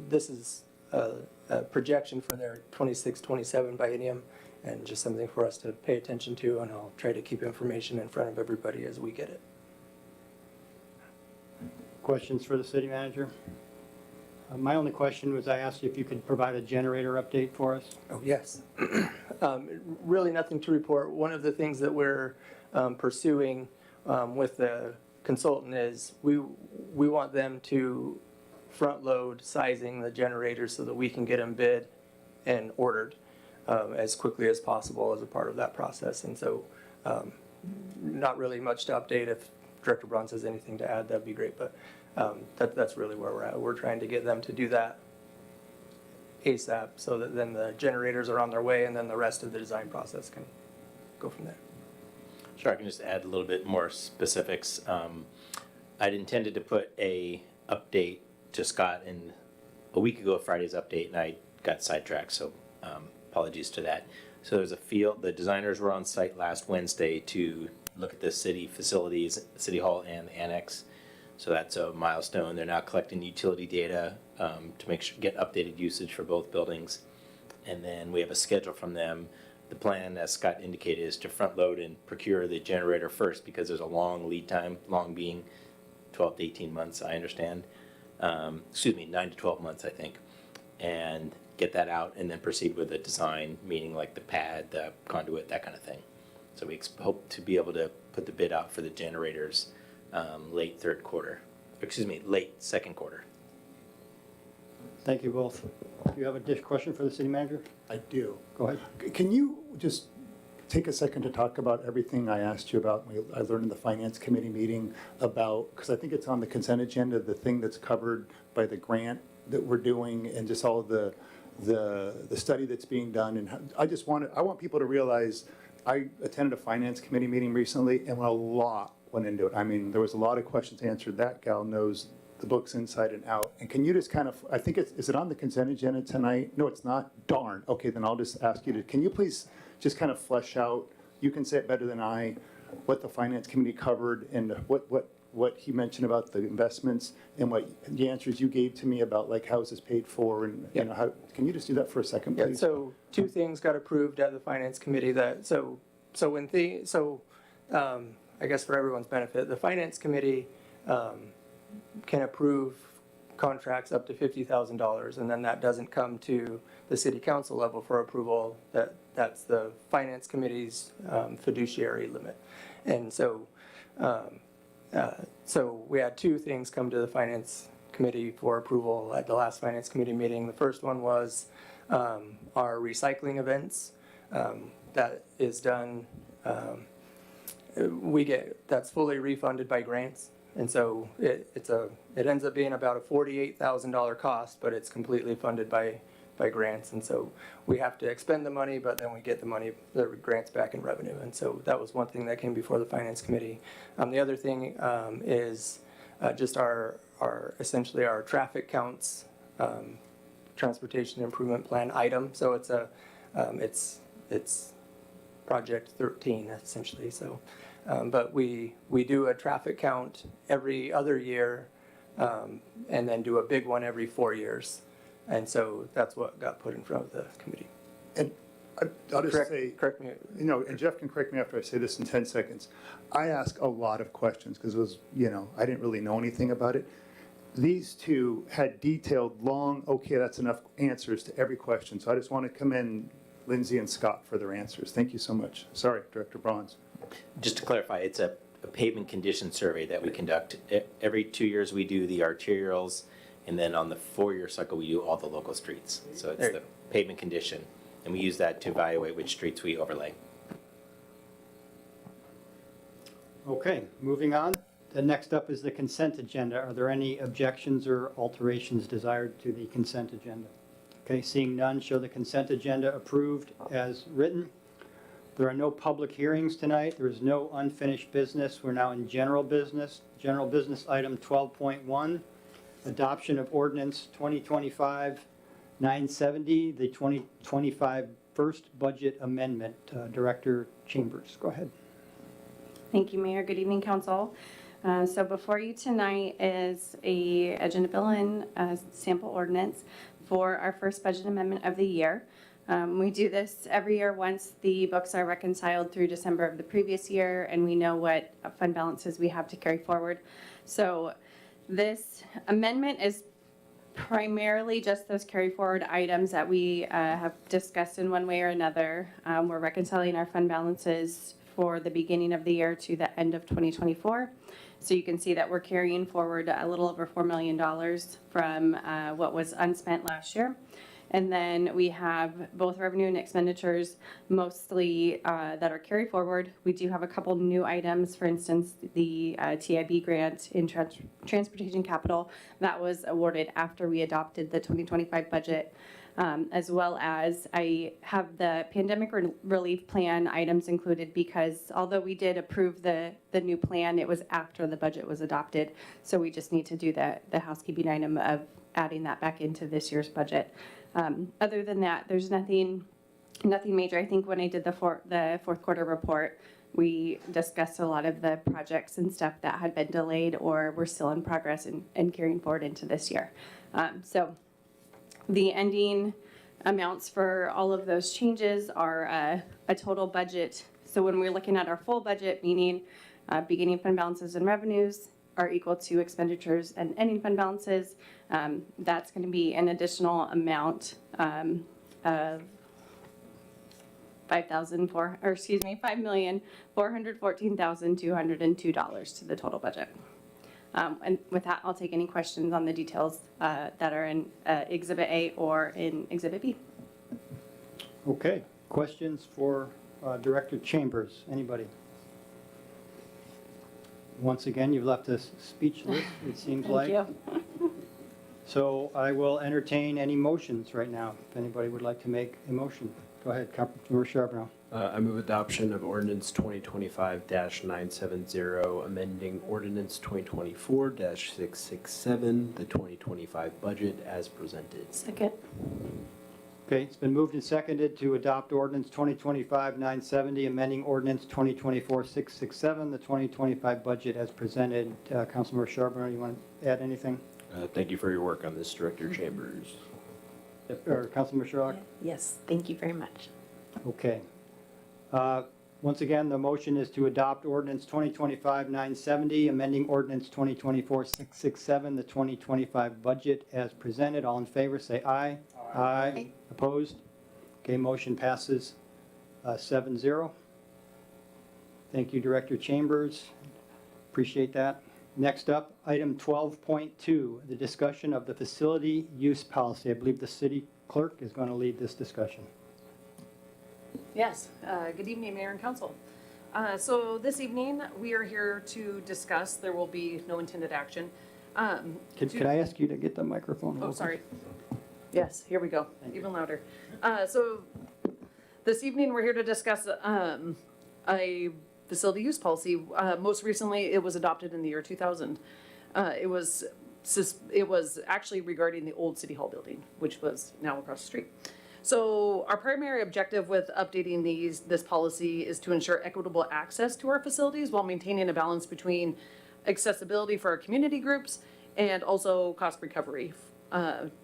this is a projection for their 26-27 biennium, and just something for us to pay attention to, and I'll try to keep information in front of everybody as we get it. Questions for the city manager? My only question was I asked you if you could provide a generator update for us. Oh, yes. Really nothing to report. One of the things that we're pursuing with the consultant is we want them to front load sizing the generators so that we can get them bid and ordered as quickly as possible as a part of that process. And so not really much to update. If Director Braun has anything to add, that'd be great. But that's really where we're at. We're trying to get them to do that ASAP so that then the generators are on their way and then the rest of the design process can go from there. Sure, I can just add a little bit more specifics. I'd intended to put a update to Scott in a week ago, Friday's update, and I got sidetracked, so apologies to that. So there's a field, the designers were on site last Wednesday to look at the city facilities, City Hall and the annex. So that's a milestone. They're now collecting utility data to make sure, get updated usage for both buildings. And then we have a schedule from them. The plan, as Scott indicated, is to front load and procure the generator first because there's a long lead time, long being 12 to 18 months, I understand. 9 to 12 months, I think. And get that out and then proceed with the design, meaning like the pad, the conduit, that kind of thing. So we hope to be able to put the bid out for the generators late second quarter. Thank you both. Do you have a question for the city manager? I do. Go ahead. Can you just take a second to talk about everything I asked you about, I learned in the finance committee meeting about, because I think it's on the consent agenda, the thing that's covered by the grant that we're doing and just all of the study that's being done. And I want people to realize I attended a finance committee meeting recently and a lot went into it. I mean, there was a lot of questions answered. That gal knows the books inside and out. And can you just kind of, I think is it on the consent agenda tonight? No, it's not. Darn. Okay, then I'll just ask you to, can you please just kind of flesh out, you can say it better than I, what the finance committee covered and what he mentioned about the investments and what the answers you gave to me about like how is this paid for and you know how, can you just do that for a second, please? Yeah, so two things got approved at the finance committee I guess for everyone's benefit, the finance committee can approve contracts up to $50,000, and then that doesn't come to the city council level for approval. That's the finance committee's fiduciary limit. And so we had two things come to the finance committee for approval at the last finance committee meeting. The first one was our recycling events. That is done, that's fully refunded by grants. And so it ends up being about a $48,000 cost, but it's completely funded by grants. And so we have to expend the money, but then we get the grants back in revenue. And so that was one thing that came before the finance committee. The other thing is just essentially our traffic counts, transportation improvement plan item. So it's project 13 essentially. So. But we do a traffic count every other year and then do a big one every 4 years. And so that's what got put in front of the committee. And I'll just say, correct me. you know, and Jeff can correct me after I say this in 10 seconds. I ask a lot of questions because it was, I didn't really know anything about it. These two had detailed, long, okay, that's enough answers to every question. So I just want to commend Lindsay and Scott for their answers. Thank you so much. Sorry, Director Bronze. Just to clarify, it's a pavement condition survey that we conduct. Every 2 years we do the arterials, and then on the 4-year cycle we do all the local streets. So it's the pavement condition, and we use that to evaluate which streets we overlay. Okay, moving on. The next up is the consent agenda. Are there any objections or alterations desired to the consent agenda? Okay, seeing none, show the consent agenda approved as written. There are no public hearings tonight. There is no unfinished business. We're now in general business. General business item 12.1, adoption of ordinance 2025-970, the 2025 first budget amendment. Director Chambers, go ahead. Thank you, Mayor. Good evening, Council. So before you tonight is a agenda bill and a sample ordinance for our first budget amendment of the year. We do this every year once the books are reconciled through December of the previous year and we know what fund balances we have to carry forward. So this amendment is primarily just those carry forward items that we have discussed in one way or another. We're reconciling our fund balances for the beginning of the year to the end of 2024. So you can see that we're carrying forward a little over $4 million from what was unspent last year. And then we have both revenue and expenditures mostly that are carried forward. We do have a couple new items, for instance, the TIB grant in transportation capital that was awarded after we adopted the 2025 budget. As well as I have the pandemic relief plan items included because although we did approve the new plan, it was after the budget was adopted. So we just need to do the housekeeping item of adding that back into this year's budget. Other than that, there's nothing major. I think when I did the fourth quarter report, we discussed a lot of the projects and stuff that had been delayed or were still in progress and carrying forward into this year. So the ending amounts for all of those changes are a total budget. So when we're looking at our full budget, meaning beginning fund balances and revenues are equal to expenditures and ending fund balances, that's going to be an additional amount of $5,414,202 to the total budget. And with that, I'll take any questions on the details that are in Exhibit A or in Exhibit B. Okay, questions for Director Chambers? Anybody? Once again, you've left us speechless, it seems like. Thank you. So I will entertain any motions right now, if anybody would like to make a motion. Go ahead, Councilmember Charbonneau. I move adoption of ordinance 2025-970, amending ordinance 2024-667, the 2025 budget as presented. Second. Okay, it's been moved and seconded to adopt ordinance 2025-970, amending ordinance 2024-667, the 2025 budget as presented. Councilmember Charbonneau, you want to add anything? Thank you for your work on this, Director Chambers. Or Councilmember Sherlock? Yes, thank you very much. Okay. Once again, the motion is to adopt ordinance 2025-970, amending ordinance 2024-667, the 2025 budget as presented. All in favor, say aye. Aye. Opposed? Okay, motion passes 7-0. Thank you, Director Chambers. Appreciate that. Next up, item 12.2, the discussion of the facility use policy. I believe the city clerk is going to lead this discussion. Yes, good evening, Mayor and Council. So this evening, we are here to discuss, there will be no intended action. Could I ask you to get the microphone? Oh, open? sorry. Yes, here we go, even louder. So this evening, we're here to discuss a facility use policy. Most recently, it was adopted in the year 2000. It was actually regarding the old City Hall building, which was now across the street. So our primary objective with updating this policy is to ensure equitable access to our facilities while maintaining a balance between accessibility for our community groups and also cost recovery.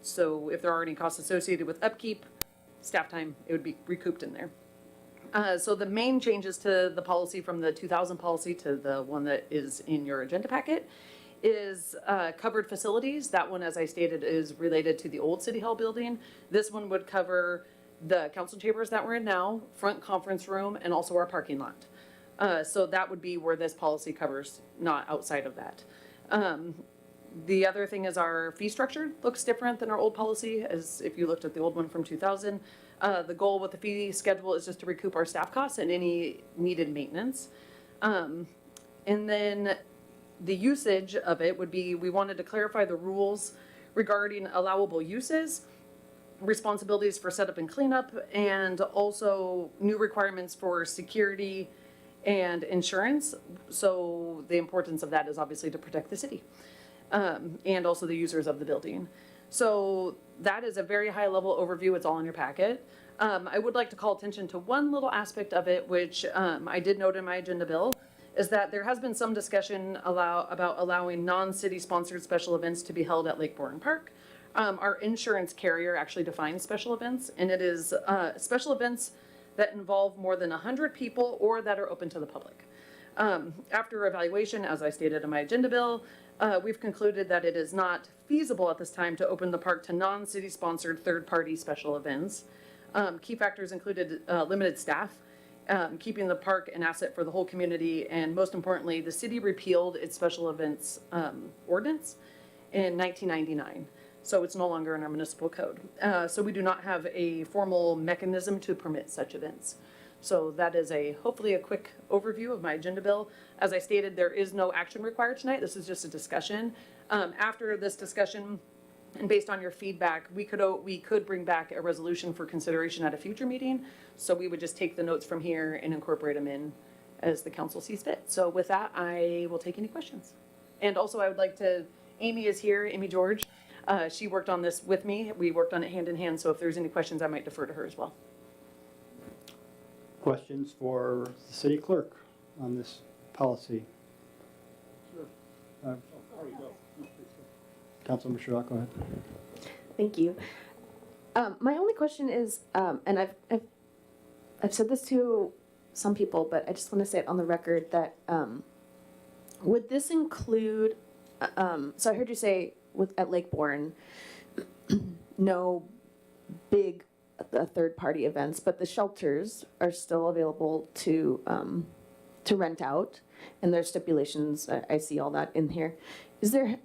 So if there are any costs associated with upkeep, staff time, it would be recouped in there. So the main changes to the policy from the 2000 policy to the one that is in your agenda packet is covered facilities. That one, as I stated, is related to the old City Hall building. This one would cover the council chambers that we're in now, front conference room, and also our parking lot. So that would be where this policy covers, not outside of that. The other thing is our fee structure looks different than our old policy, as if you looked at the old one from 2000. The goal with the fee schedule is just to recoup our staff costs and any needed maintenance. And then the usage of it would be, we wanted to clarify the rules regarding allowable uses, responsibilities for setup and cleanup, and also new requirements for security and insurance. So the importance of that is obviously to protect the city, and also the users of the building. So that is a very high level overview. It's all in your packet. I would like to call attention to one little aspect of it, which I did note in my agenda bill, is that there has been some discussion about allowing non-city sponsored special events to be held at Lake Bourne Park. Our insurance carrier actually defines special events, and it is special events that involve more than 100 people or that are open to the public. After evaluation, as I stated in my agenda bill, we've concluded that it is not feasible at this time to open the park to non-city sponsored third-party special events. Key factors included limited staff, keeping the park an asset for the whole community, and most importantly, the city repealed its special events ordinance in 1999. So it's no longer in our municipal code. So we do not have a formal mechanism to permit such events. So that is hopefully a quick overview of my agenda bill. As I stated, there is no action required tonight. This is just a discussion. After this discussion, and based on your feedback, we could bring back a resolution for consideration at a future meeting. So we would just take the notes from here and incorporate them in as the council sees fit. So with that, I will take any questions. And also I would like to, Amy is here, Amy George. She worked on this with me. We worked on it hand in hand. So if there's any questions, I might defer to her as well. Questions for the city clerk on this policy? Councilmember Sherlock, go ahead. Thank you. My only question is, and I've said this to some people, but I just want to say it on the record that would this include? So I heard you say at Lake Bourne, no big third-party events, but the shelters are still available to rent out, and there's stipulations. I see all that in here. Is there?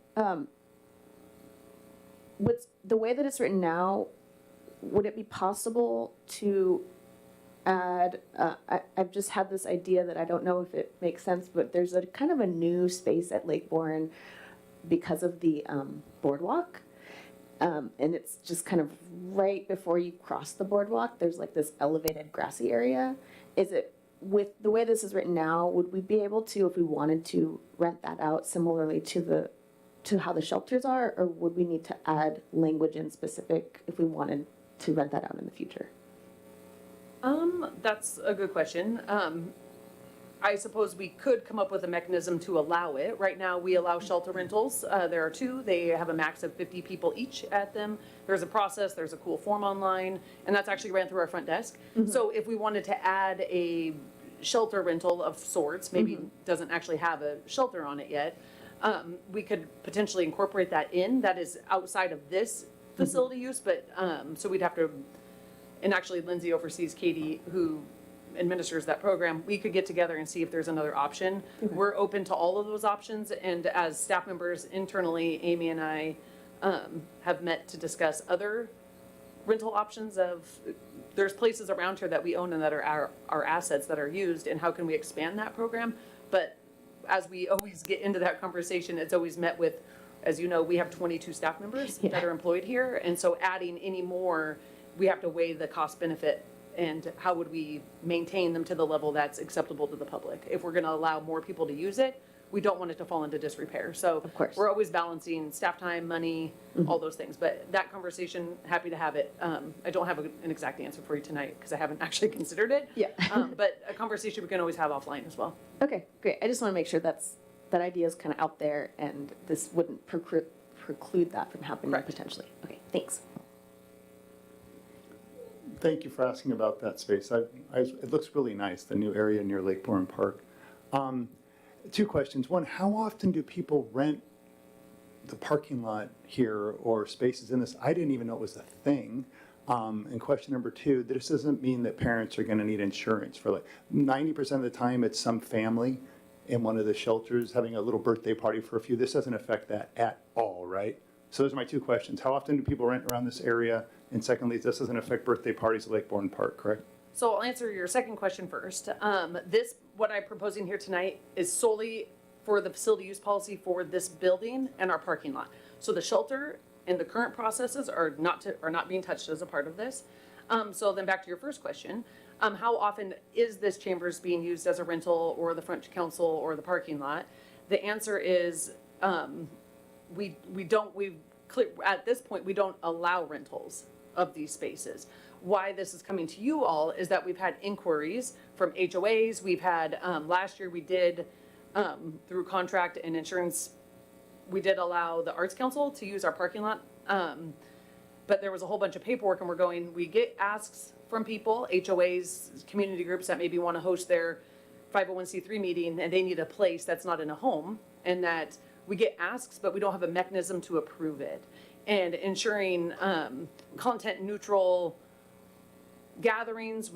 What's the way that it's written now, would it be possible to add, I've just had this idea that I don't know if it makes sense, but there's a kind of a new space at Lake Bourne because of the boardwalk. And it's just kind of right before you cross the boardwalk, there's like this elevated grassy area. Is it, with the way this is written now, would we be able to, if we wanted to, rent that out similarly to how the shelters are, or would we need to add language in specific if we wanted to rent that out in the future? That's a good question. I suppose we could come up with a mechanism to allow it. Right now, we allow shelter rentals. There are two. They have a max of 50 people each at them. There's a process, there's a cool form online, and that's actually ran through our front desk. So if we wanted to add a shelter rental of sorts, maybe doesn't actually have a shelter on it yet, we could potentially incorporate that in. That is outside of this facility use, but so we'd have to, and actually Lindsay oversees Katie, who administers that program. We could get together and see if there's another option. We're open to all of those options, and as staff members internally, Amy and I have met to discuss other rental options of, there's places around here that we own and that are our assets that are used, and how can we expand that program? But as we always get into that conversation, it's always met with, as you know, we have 22 staff members that are employed here, and so adding any more, we have to weigh the cost benefit and how would we maintain them to the level that's acceptable to the public. If we're gonna allow more people to use it, we don't want it to fall into disrepair. So Of course. we're always balancing staff time, money, all those things. But that conversation, happy to have it. I don't have an exact answer for you tonight because I haven't actually considered it. Yeah. But a conversation we can always have offline as well. Okay, great. I just want to make sure that idea is kind of out there and this wouldn't preclude that from happening Correct. potentially. Okay, thanks. Thank you for asking about that space. It looks really nice, the new area near Lake Bourne Park. Two questions. One, how often do people rent the parking lot here or spaces in this? I didn't even know it was a thing. And question number two, this doesn't mean that parents are going to need insurance for, like, 90% of the time it's some family in one of the shelters having a little birthday party for a few. This doesn't affect that at all, right? So those are my two questions. How often do people rent around this area? And secondly, this doesn't affect birthday parties at Lake Bourne Park, correct? So I'll answer your second question first. What I'm proposing here tonight is solely for the facility use policy for this building and our parking lot. So the shelter and the current processes are not being touched as a part of this. So then back to your first question, how often is this chambers being used as a rental or the front council or the parking lot? The answer is, at this point, we don't allow rentals of these spaces. Why this is coming to you all is that we've had inquiries from HOAs. We've had, last year we did, through contract and insurance, we did allow the Arts Council to use our parking lot. But there was a whole bunch of paperwork and we get asks from people, HOAs, community groups that maybe want to host their 501c3 meeting and they need a place that's not in a home, and that we get asks, but we don't have a mechanism to approve it. And ensuring content neutral gatherings,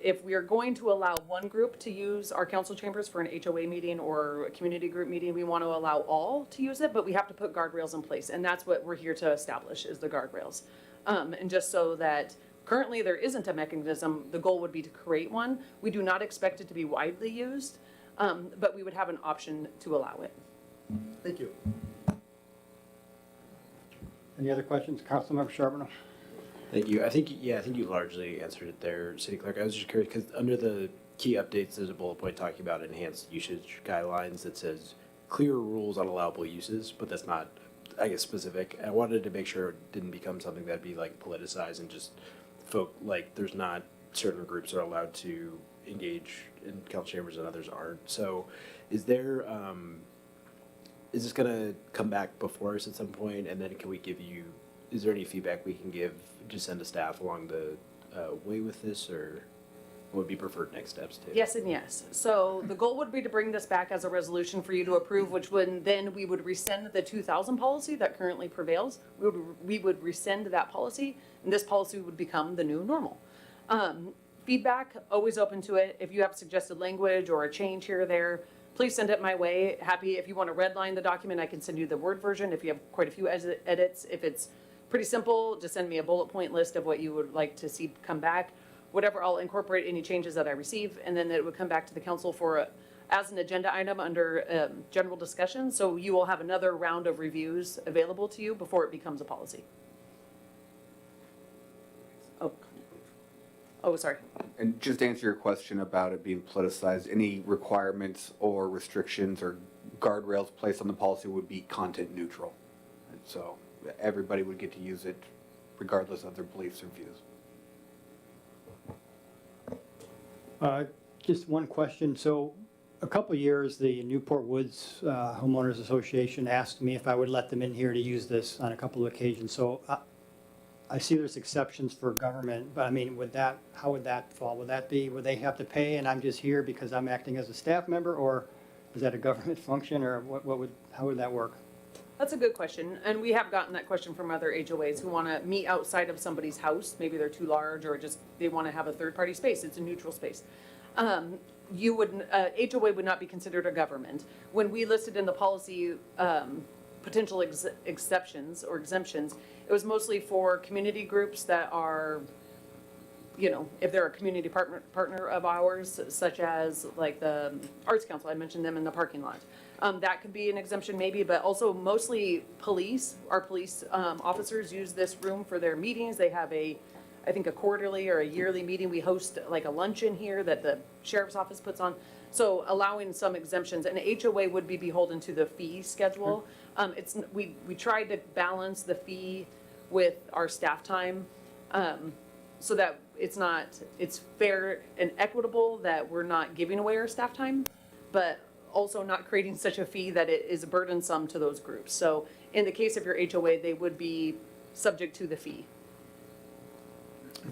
if we are going to allow one group to use our council chambers for an HOA meeting or a community group meeting, we want to allow all to use it, but we have to put guardrails in place. And that's what we're here to establish, is the guardrails. And just so that currently there isn't a mechanism, the goal would be to create one. We do not expect it to be widely used, but we would have an option to allow it. Thank you. Any other questions? Councilmember Charbonneau? Thank you. I think you largely answered it there, City Clerk. I was just curious, because under the key updates, there's a bullet point talking about enhanced usage guidelines that says clear rules on allowable uses, but that's not, I guess, specific. I wanted to make sure it didn't become something that'd be like politicized and just there's not certain groups are allowed to engage in council chambers and others aren't. So is there, is this gonna come back before us at some point, and then can we give you, is there any feedback we can give, just send to staff along the way with this, or what would be preferred next steps too? Yes and yes. So the goal would be to bring this back as a resolution for you to approve, which would then we would rescind the 2000 policy that currently prevails. We would rescind that policy, and this policy would become the new normal. Feedback, always open to it. If you have suggested language or a change here or there, please send it my way. Happy, if you want to redline the document, I can send you the Word version if you have quite a few edits. If it's pretty simple, just send me a bullet point list of what you would like to see come back. Whatever, I'll incorporate any changes that I receive, and then it would come back to the council as an agenda item under general discussion. So you will have another round of reviews available to you before it becomes a policy. Oh, sorry. And just to answer your question about it being politicized, any requirements or restrictions or guardrails placed on the policy would be content neutral. And so everybody would get to use it regardless of their beliefs or views. Just one question. So a couple of years, the Newport Woods Homeowners Association asked me if I would let them in here to use this on a couple of occasions. So I see there's exceptions for government, but I mean, how would that fall? Would they have to pay and I'm just here because I'm acting as a staff member, or is that a government function, or how would that work? That's a good question, and we have gotten that question from other HOAs who want to meet outside of somebody's house. Maybe they're too large, or just they want to have a third-party space. It's a neutral space. HOA would not be considered a government. When we listed in the policy potential exceptions or exemptions, it was mostly for community groups that are, if they're a community partner of ours, such as like the Arts Council. I mentioned them in the parking lot. That could be an exemption maybe, but also mostly police. Our police officers use this room for their meetings. They have I think a quarterly or a yearly meeting. We host like a luncheon here that the sheriff's office puts on. So allowing some exemptions, and HOA would be beholden to the fee schedule. We tried to balance the fee with our staff time, so that it's fair and equitable, that we're not giving away our staff time, but also not creating such a fee that it is burdensome to those groups. So in the case of your HOA, they would be subject to the fee.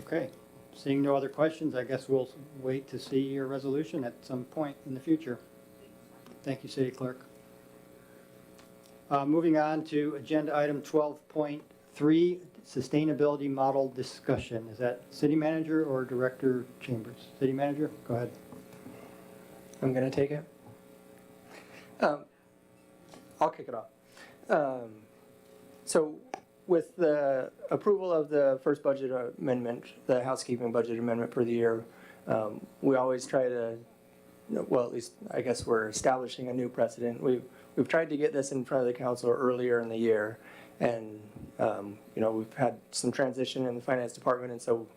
Okay. Seeing no other questions, I guess we'll wait to see your resolution at some point in the future. Thank you, City Clerk. Moving on to agenda item 12.3, sustainability model discussion. Is that City Manager or Director Chambers? City Manager, go ahead. I'm going to take it. I'll kick it off. So with the approval of the first budget amendment, the housekeeping budget amendment for the year, we always try to well, at least I guess we're establishing a new precedent. We've tried to get this in front of the council earlier in the year, and we've had some transition in the finance department, and so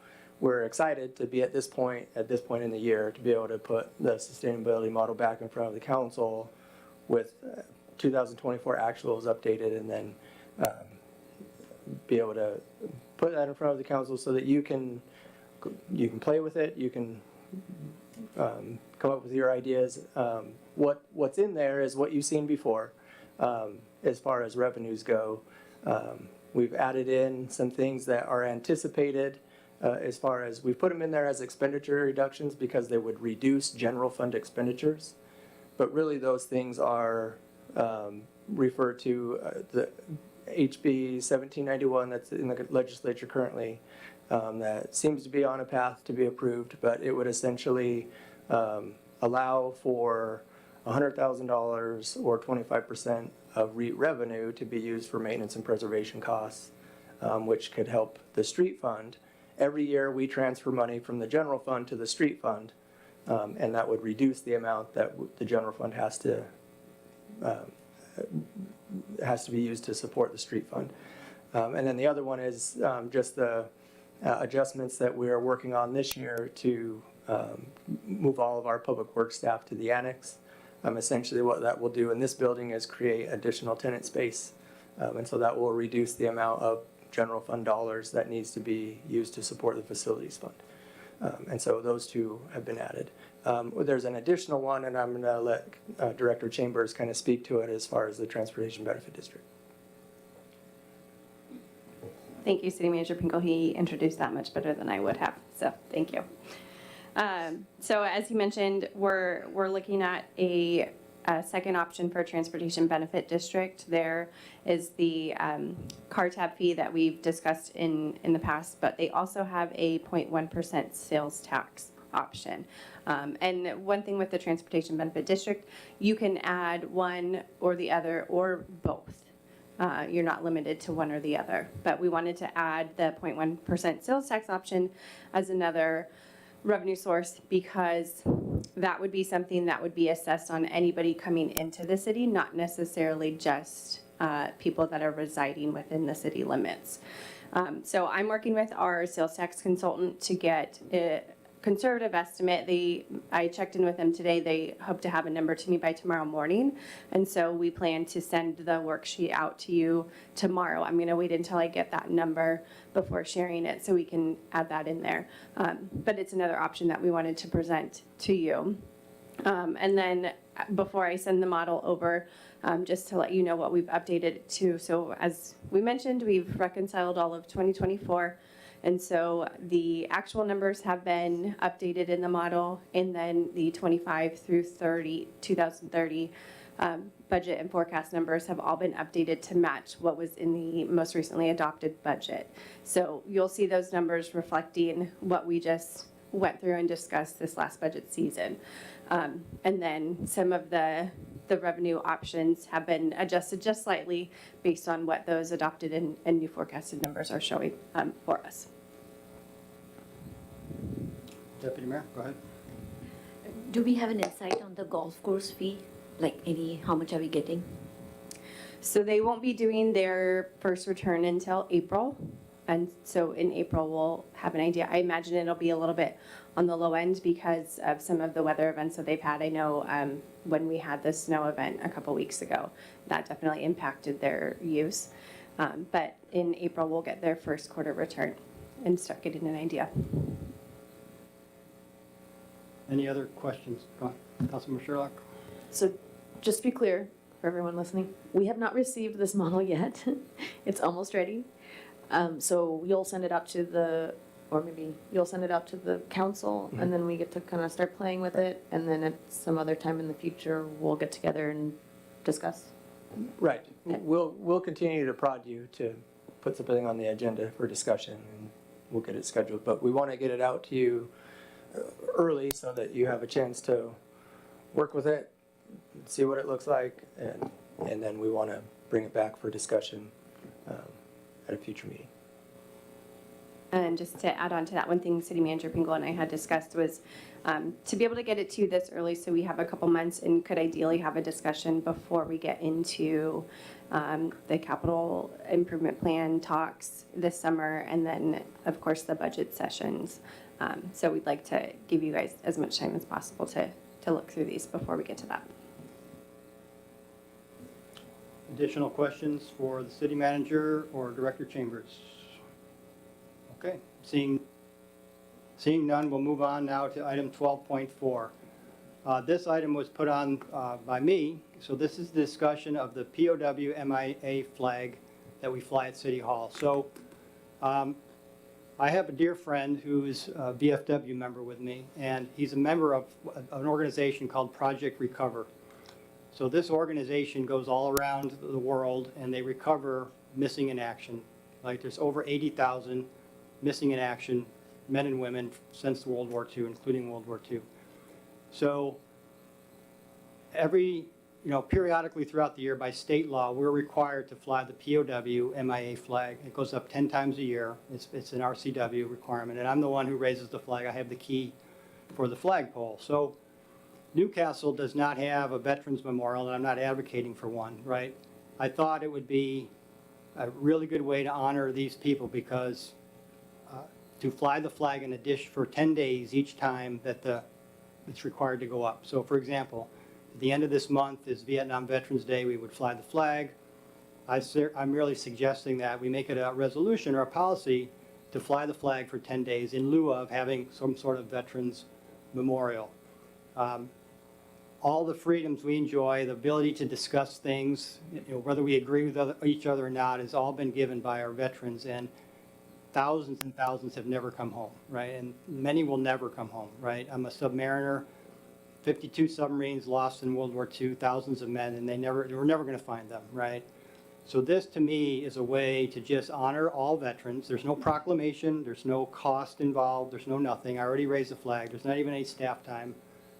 we're excited to be at this point in the year to be able to put the sustainability model back in front of the council with 2024 actuals updated, and then be able to put that in front of the council so that you can play with it, you can come up with your ideas. What's in there is what you've seen before as far as revenues go. We've added in some things that are anticipated as far as we've put them in there as expenditure reductions because they would reduce general fund expenditures. But really those things are refer to the HB 1791 that's in the legislature currently that seems to be on a path to be approved, but it would essentially allow for $100,000 or 25% of REIT revenue to be used for maintenance and preservation costs, which could help the street fund. Every year we transfer money from the general fund to the street fund, and that would reduce the amount that the general fund has to be used to support the street fund. And then the other one is just the adjustments that we are working on this year to move all of our public works staff to the annex. Essentially what that will do in this building is create additional tenant space. And so that will reduce the amount of general fund dollars that needs to be used to support the facilities fund. And so those two have been added. There's an additional one, and I'm going to let Director Chambers kind of speak to it as far as the Transportation Benefit District. Thank you, City Manager Pinkel. He introduced that much better than I would have, so thank you. So as you mentioned, we're looking at a second option for Transportation Benefit District. There is the car tab fee that we've discussed in the past, but they also have a 0.1% sales tax option. And one thing with the Transportation Benefit District, you can add one or the other or both. You're not limited to one or the other, but we wanted to add the 0.1% sales tax option as another revenue source because that would be something that would be assessed on anybody coming into the city, not necessarily just people that are residing within the city limits. So I'm working with our sales tax consultant to get a conservative estimate. I checked in with them today. They hope to have a number to me by tomorrow morning. And so we plan to send the worksheet out to you tomorrow. I'm going to wait until I get that number before sharing it so we can add that in there. But it's another option that we wanted to present to you. And then before I send the model over, just to let you know what we've updated it to. So as we mentioned, we've reconciled all of 2024. And so the actual numbers have been updated in the model, and then the 25 through 2030 budget and forecast numbers have all been updated to match what was in the most recently adopted budget. So you'll see those numbers reflecting what we just went through and discussed this last budget season. And then some of the revenue options have been adjusted just slightly based on what those adopted and new forecasted numbers are showing for us. Deputy Mayor, go ahead. Do we have an insight on the golf course fee? Like how much are we getting? So they won't be doing their first return until April. And so in April, we'll have an idea. I imagine it'll be a little bit on the low end because of some of the weather events that they've had. I know when we had the snow event a couple weeks ago, that definitely impacted their use. But in April, we'll get their first quarter return and start getting an idea. Any other questions? Councilmember Sherlock? So just to be clear for everyone listening, we have not received this model yet. It's almost ready. So you'll send it out to you'll send it out to the council, and then we get to kind of start playing with it, and then at some other time in the future, we'll get together and discuss. Right. We'll continue to prod you to put something on the agenda for discussion, and we'll get it scheduled. But we want to get it out to you early so that you have a chance to work with it, see what it looks like, and then we want to bring it back for discussion at a future meeting. And just to add on to that, one thing City Manager Pingle and I had discussed was to be able to get it to you this early so we have a couple months and could ideally have a discussion before we get into the capital improvement plan talks this summer and then, of course, the budget sessions. So we'd like to give you guys as much time as possible to look through these before we get to that. Additional questions for the city manager or Director Chambers? Okay, seeing none, we'll move on now to item 12.4. This item was put on by me, so this is the discussion of the POW MIA flag that we fly at City Hall. So I have a dear friend who's a VFW member with me, and he's a member of an organization called Project Recover. So this organization goes all around the world, and they recover missing in action. Like there's over 80,000 missing in action men and women since World War II, including World War II. So periodically throughout the year by state law, we're required to fly the POW MIA flag. It goes up 10 times a year. It's an RCW requirement, and I'm the one who raises the flag. I have the key for the flagpole. So Newcastle does not have a Veterans Memorial, and I'm not advocating for one, right? I thought it would be a really good way to honor these people because to fly the flag in a dish for 10 days each time that it's required to go up. So for example, at the end of this month is Vietnam Veterans Day. We would fly the flag. I'm really suggesting that we make it a resolution or a policy to fly the flag for 10 days in lieu of having some sort of Veterans Memorial. All the freedoms we enjoy, the ability to discuss things, whether we agree with each other or not, has all been given by our veterans, and thousands and thousands have never come home, right? And many will never come home, right? I'm a submariner, 52 submarines lost in World War II, thousands of men, and we're never going to find them, right? So this, to me, is a way to just honor all veterans. There's no proclamation, there's no cost involved, there's no nothing. I already raised the flag. There's not even any staff time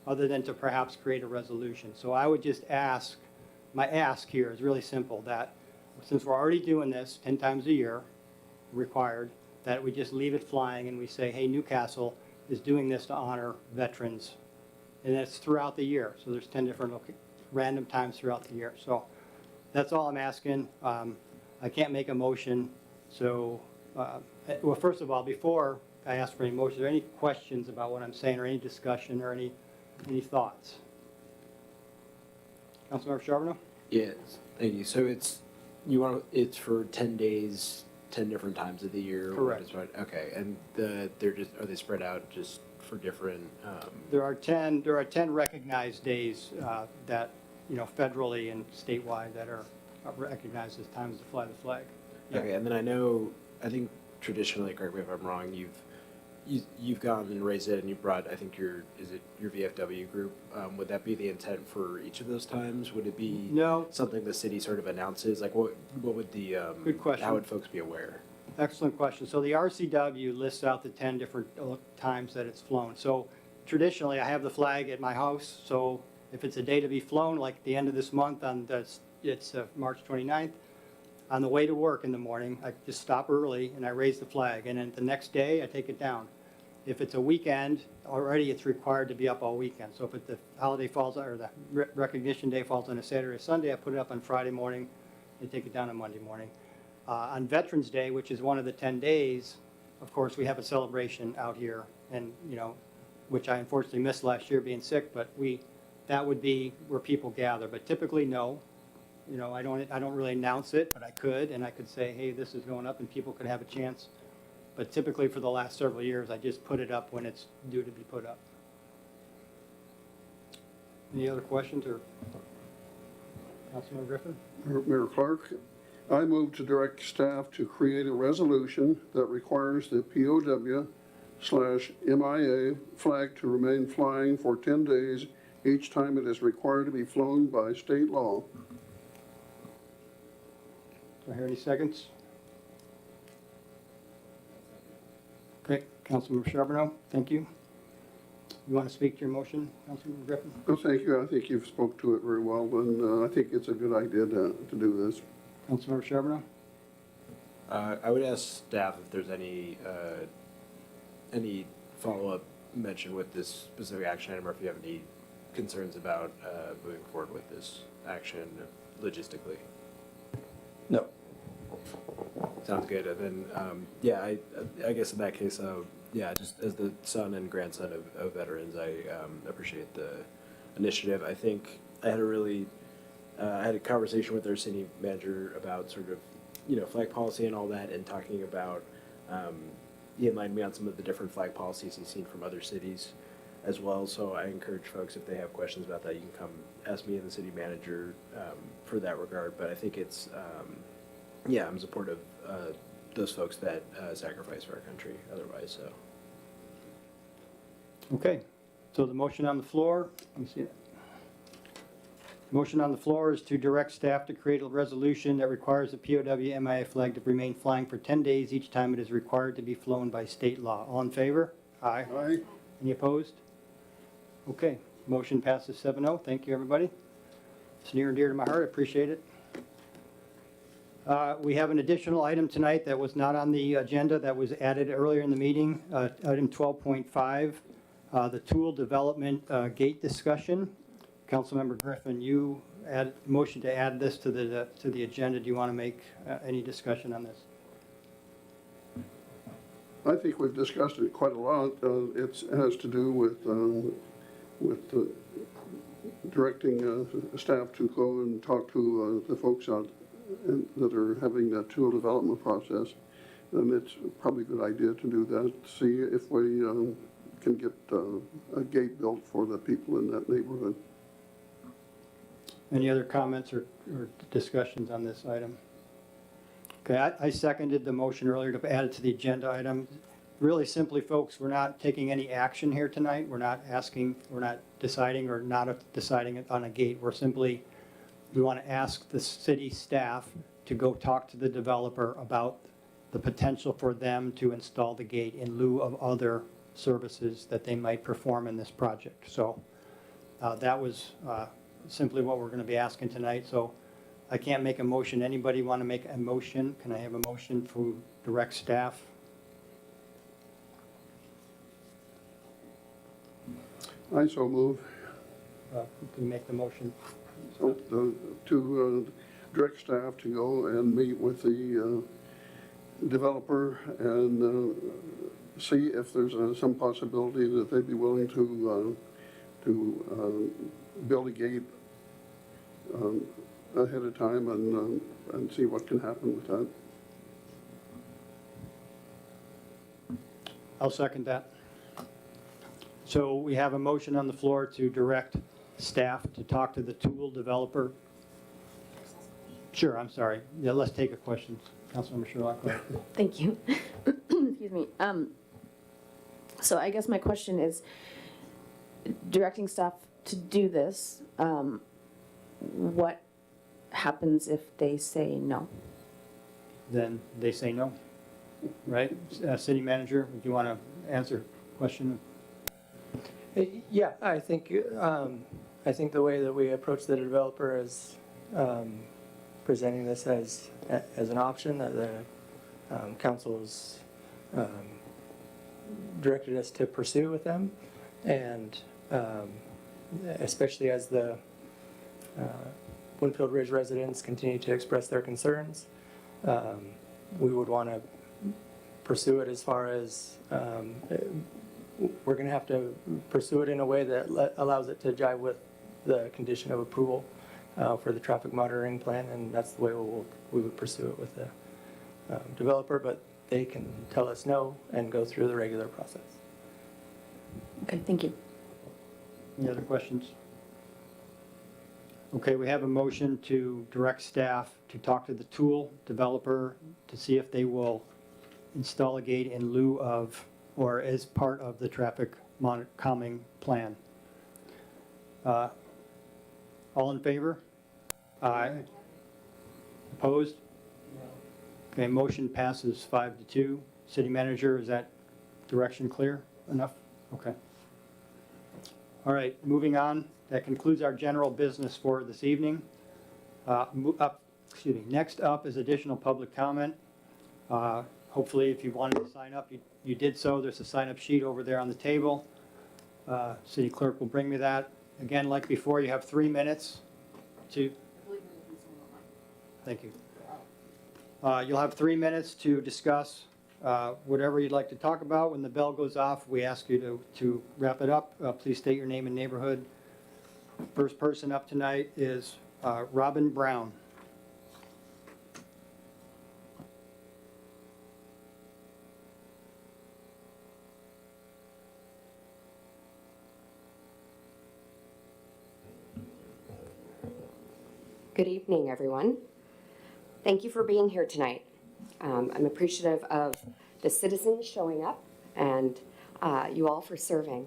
other than to perhaps create a resolution. So I would just ask, my ask here is really simple, that since we're already doing this 10 times a year, required, that we just leave it flying and we say, hey, Newcastle is doing this to honor veterans. And it's throughout the year. So there's 10 different random times throughout the year. So that's all I'm asking. I can't make a motion. So, well, first of all, before I ask for any motion, are there any questions about what I'm saying or any discussion or any thoughts? Councilmember Charbonneau? Yes, thank you. So it's for 10 days, 10 different times of the year? Correct. Okay, and are they spread out just for different? There are 10 recognized days that, federally and statewide that are recognized as times to fly the flag. Okay, and then I think traditionally, correct me if I'm wrong, you've gone and raised it and you brought, I think your VFW group. Would that be the intent for each of those times? Would it be something the city sort of announces? Like what would the, good question. How would folks be aware? Excellent question. So the RCW lists out the 10 different times that it's flown. So traditionally, I have the flag at my house. So if it's a day to be flown, like at the end of this month, it's March 29th, on the way to work in the morning, I just stop early and I raise the flag. And then the next day, I take it down. If it's a weekend, already it's required to be up all weekend. So if the holiday falls, or the recognition day falls on a Saturday or Sunday, I put it up on Friday morning and take it down on Monday morning. On Veterans Day, which is one of the 10 days, of course, we have a celebration out here, and which I unfortunately missed last year being sick, but that would be where people gather. But typically, no. I don't really announce it, but I could, and I could say, hey, this is going up, and people could have a chance. But typically, for the last several years, I just put it up when it's due to be put up. Any other questions, or Councilmember Griffin? Mayor Clark, I move to direct staff to create a resolution that requires the POW/MIA flag to remain flying for 10 days each time it is required to be flown by state law. Do I hear any seconds? Okay, Councilmember Charbonneau, thank you. You want to speak to your motion, Councilmember Griffin? No, thank you. I think you've spoke to it very well, and I think it's a good idea to do this. Councilmember Charbonneau? I would ask staff if there's any follow-up mention with this specific action item, or if you have any concerns about moving forward with this action logistically. No. Sounds good. And then, yeah, I guess in that case, yeah, just as the son and grandson of veterans, I appreciate the initiative. I think I had a conversation with our city manager about sort of, flag policy and all that, and talking about, he enlightened me on some of the different flag policies he's seen from other cities as well. So I encourage folks, if they have questions about that, you can come ask me and the city manager for that regard. But I think it's, yeah, I'm supportive of those folks that sacrifice for our country otherwise, so. Okay, so the motion on the floor, let me see it. Motion on the floor is to direct staff to create a resolution that requires the POW MIA flag to remain flying for 10 days each time it is required to be flown by state law. All in favor? Aye. Aye. Any opposed? Okay, motion passes 7-0. Thank you, everybody. It's near and dear to my heart. I appreciate it. We have an additional item tonight that was not on the agenda that was added earlier in the meeting, item 12.5, the tool development gate discussion. Councilmember Griffin, you motion to add this to the agenda. Do you want to make any discussion on this? I think we've discussed it quite a lot. It has to do with directing staff to go and talk to the folks out that are having that tool development process. And it's probably a good idea to do that, see if we can get a gate built for the people in that neighborhood. Any other comments or discussions on this item? Okay, I seconded the motion earlier to add it to the agenda item. Really simply, folks, we're not taking any action here tonight. We're not deciding or not deciding on a gate. We want to ask the city staff to go talk to the developer about the potential for them to install the gate in lieu of other services that they might perform in this project. So that was simply what we're going to be asking tonight. So I can't make a motion. Anybody want to make a motion? Can I have a motion to direct staff? I so move. You can make the motion. So, to direct staff to go and meet with the developer and see if there's some possibility that they'd be willing to build a gate ahead of time and see what can happen with that. I'll second that. So we have a motion on the floor to direct staff to talk to the tool developer. Sure, I'm sorry. Yeah, let's take a question. Councilmember Sherlock, go ahead. Thank you. Excuse me. So I guess my question is, directing staff to do this, what happens if they say no? Then they say no, right? City manager, do you want to answer a question? Yeah, I think the way that we approach the developer is presenting this as an option that the council's directed us to pursue with them, and especially as the Winfield Ridge residents continue to express their concerns, we would want to pursue it as far as we're going to have to pursue it in a way that allows it to jive with the condition of approval for the traffic monitoring plan, and that's the way we would pursue it with the developer, but they can tell us no and go through the regular process. Okay, thank you. Any other questions? Okay, we have a motion to direct staff to talk to the tool developer to see if they will install a gate in lieu of or as part of the traffic calming plan. All in favor? Aye. Opposed? Okay, motion passes 5-2. City manager, is that direction clear enough? Okay. All right, moving on. That concludes our general business for this evening. Next up is additional public comment. Hopefully, if you wanted to sign up, you did so. There's a sign-up sheet over there on the table. City clerk will bring me that. Again, like before, you have 3 minutes to. Thank you. You'll have 3 minutes to discuss whatever you'd like to talk about. When the bell goes off, we ask you to wrap it up. Please state your name and neighborhood. First person up tonight is Robin Brown. Good evening, everyone. Thank you for being here tonight. I'm appreciative of the citizens showing up and you all for serving.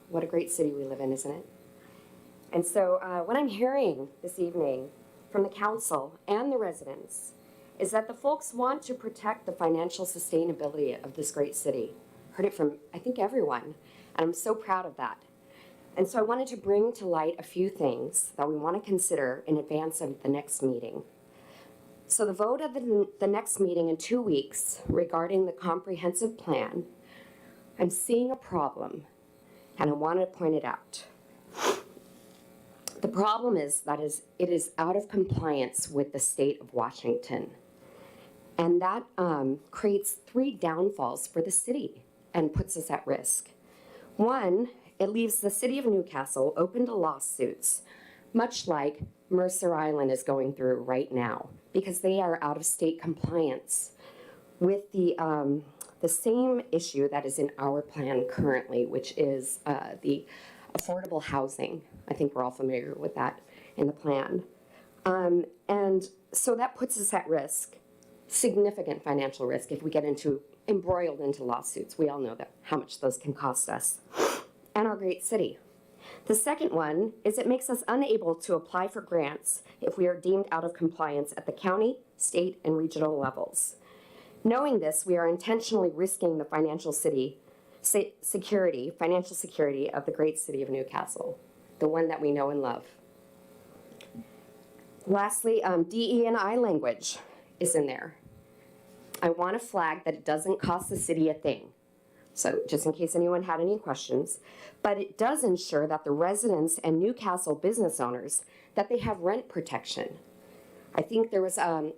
What a great city we live in, isn't it? And so what I'm hearing this evening from the council and the residents is that the folks want to protect the financial sustainability of this great city. Heard it from, I think, everyone, and I'm so proud of that. And so I wanted to bring to light a few things that we want to consider in advance of the next meeting. So the vote of the next meeting in 2 weeks regarding the comprehensive plan, I'm seeing a problem, and I want to point it out. The problem is that it is out of compliance with the state of Washington. And that creates 3 downfalls for the city and puts us at risk. One, it leaves the city of Newcastle open to lawsuits, much like Mercer Island is going through right now, because they are out of state compliance with the same issue that is in our plan currently, which is the affordable housing. I think we're all familiar with that in the plan. And so that puts us at risk, significant financial risk if we get embroiled into lawsuits. We all know that how much those can cost us and our great city. The second one is it makes us unable to apply for grants if we are deemed out of compliance at the county, state, and regional levels. Knowing this, we are intentionally risking the financial security of the great city of Newcastle, the one that we know and love. Lastly, DE&I language is in there. I want to flag that it doesn't cost the city a thing. So just in case anyone had any questions, but it does ensure that the residents and Newcastle business owners, that they have rent protection. I think there was a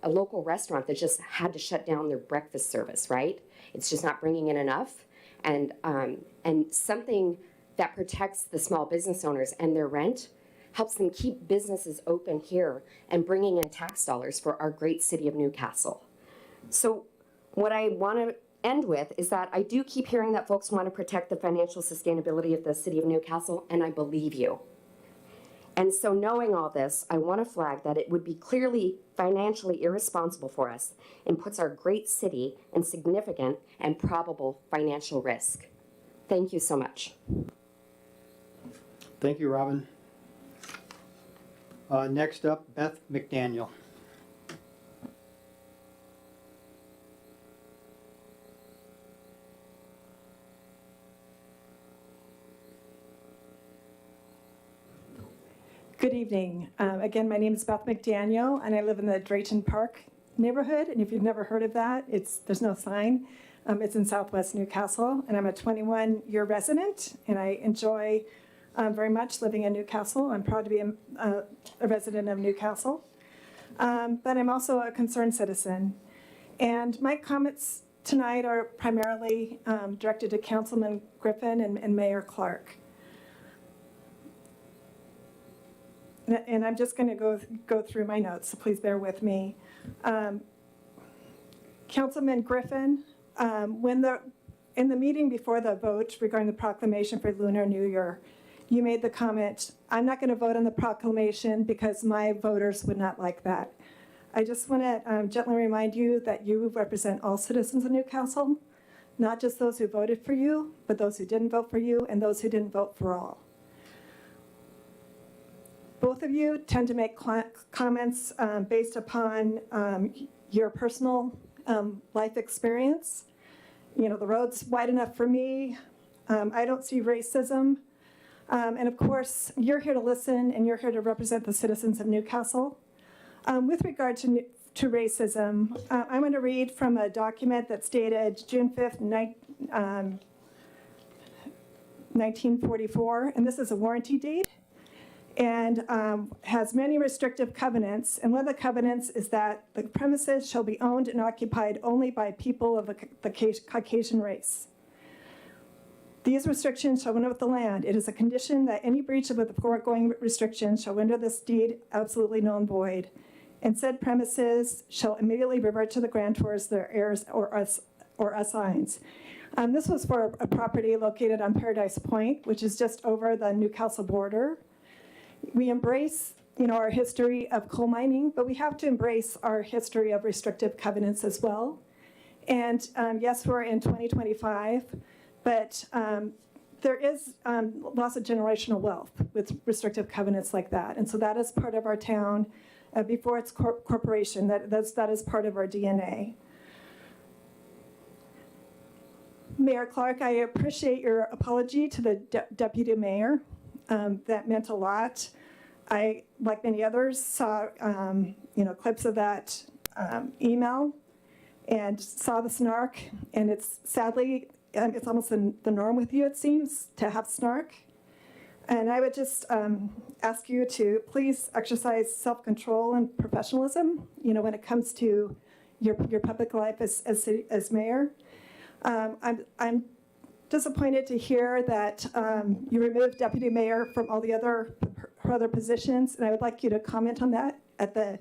local restaurant that just had to shut down their breakfast service, right? It's just not bringing in enough. And something that protects the small business owners and their rent helps them keep businesses open here and bringing in tax dollars for our great city of Newcastle. So what I want to end with is that I do keep hearing that folks want to protect the financial sustainability of the city of Newcastle, and I believe you. And so knowing all this, I want to flag that it would be clearly financially irresponsible for us and puts our great city in significant and probable financial risk. Thank you so much. Thank you, Robin. Next up, Beth McDaniel. Good evening. Again, my name is Beth McDaniel, and I live in the Drayton Park neighborhood. And if you've never heard of that, there's no sign. It's in Southwest Newcastle, and I'm a 21-year resident, and I enjoy very much living in Newcastle. I'm proud to be a resident of Newcastle, but I'm also a concerned citizen. And my comments tonight are primarily directed to Councilman Griffin and Mayor Clark. And I'm just going to go through my notes, so please bear with me. Councilman Griffin, in the meeting before the vote regarding the proclamation for Lunar New Year, you made the comment, I'm not going to vote on the proclamation because my voters would not like that. I just want to gently remind you that you represent all citizens of Newcastle, not just those who voted for you, but those who didn't vote for you and those who didn't vote for all. Both of you tend to make comments based upon your personal life experience. You know, the road's wide enough for me. I don't see racism. And of course, you're here to listen and you're here to represent the citizens of Newcastle. With regard to to racism. I'm going to read from a document that's dated June 5th, 1944, and this is a warranty deed, and has many restrictive covenants. And one of the covenants is that the premises shall be owned and occupied only by people of the Caucasian race. These restrictions shall run with the land. It is a condition that any breach of the foregoing restrictions shall render this deed absolutely null and void. And said premises shall immediately revert to the grantors, their heirs, or assigns. This was for a property located on Paradise Point, which is just over the Newcastle border. We embrace, our history of coal mining, but we have to embrace our history of restrictive covenants as well. And yes, we're in 2025, but there is loss of generational wealth with restrictive covenants like that. And so that is part of our town before it's corporation. That is part of our DNA. Mayor Clark, I appreciate your apology to the deputy mayor. That meant a lot. I, like many others, saw clips of that email and saw the snark. And it's sadly, it's almost the norm with you, it seems, to have snark. And I would just ask you to please exercise self-control and professionalism, when it comes to your public life as mayor. I'm disappointed to hear that you removed deputy mayor from all the her other positions, and I would like you to comment on that at the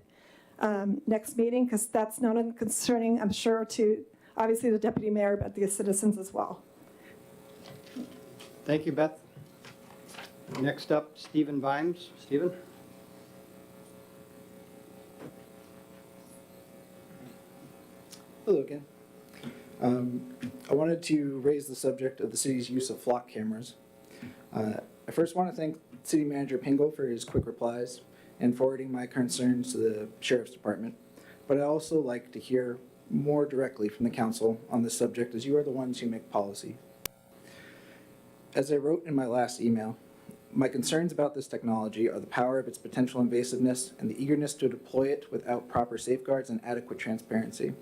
next meeting, because that's not only concerning, I'm sure, to obviously the deputy mayor, but the citizens as well. Thank you, Beth. Next up, Stephen Vimes. Stephen? Hello again. I wanted to raise the subject of the city's use of flock cameras. I first want to thank City Manager Pingle for his quick replies and forwarding my concerns to the Sheriff's Department, but I also like to hear more directly from the council on this subject, as you are the ones who make policy. As I wrote in my last email, my concerns about this technology are the power of its potential invasiveness and the eagerness to deploy it without proper safeguards and adequate transparency.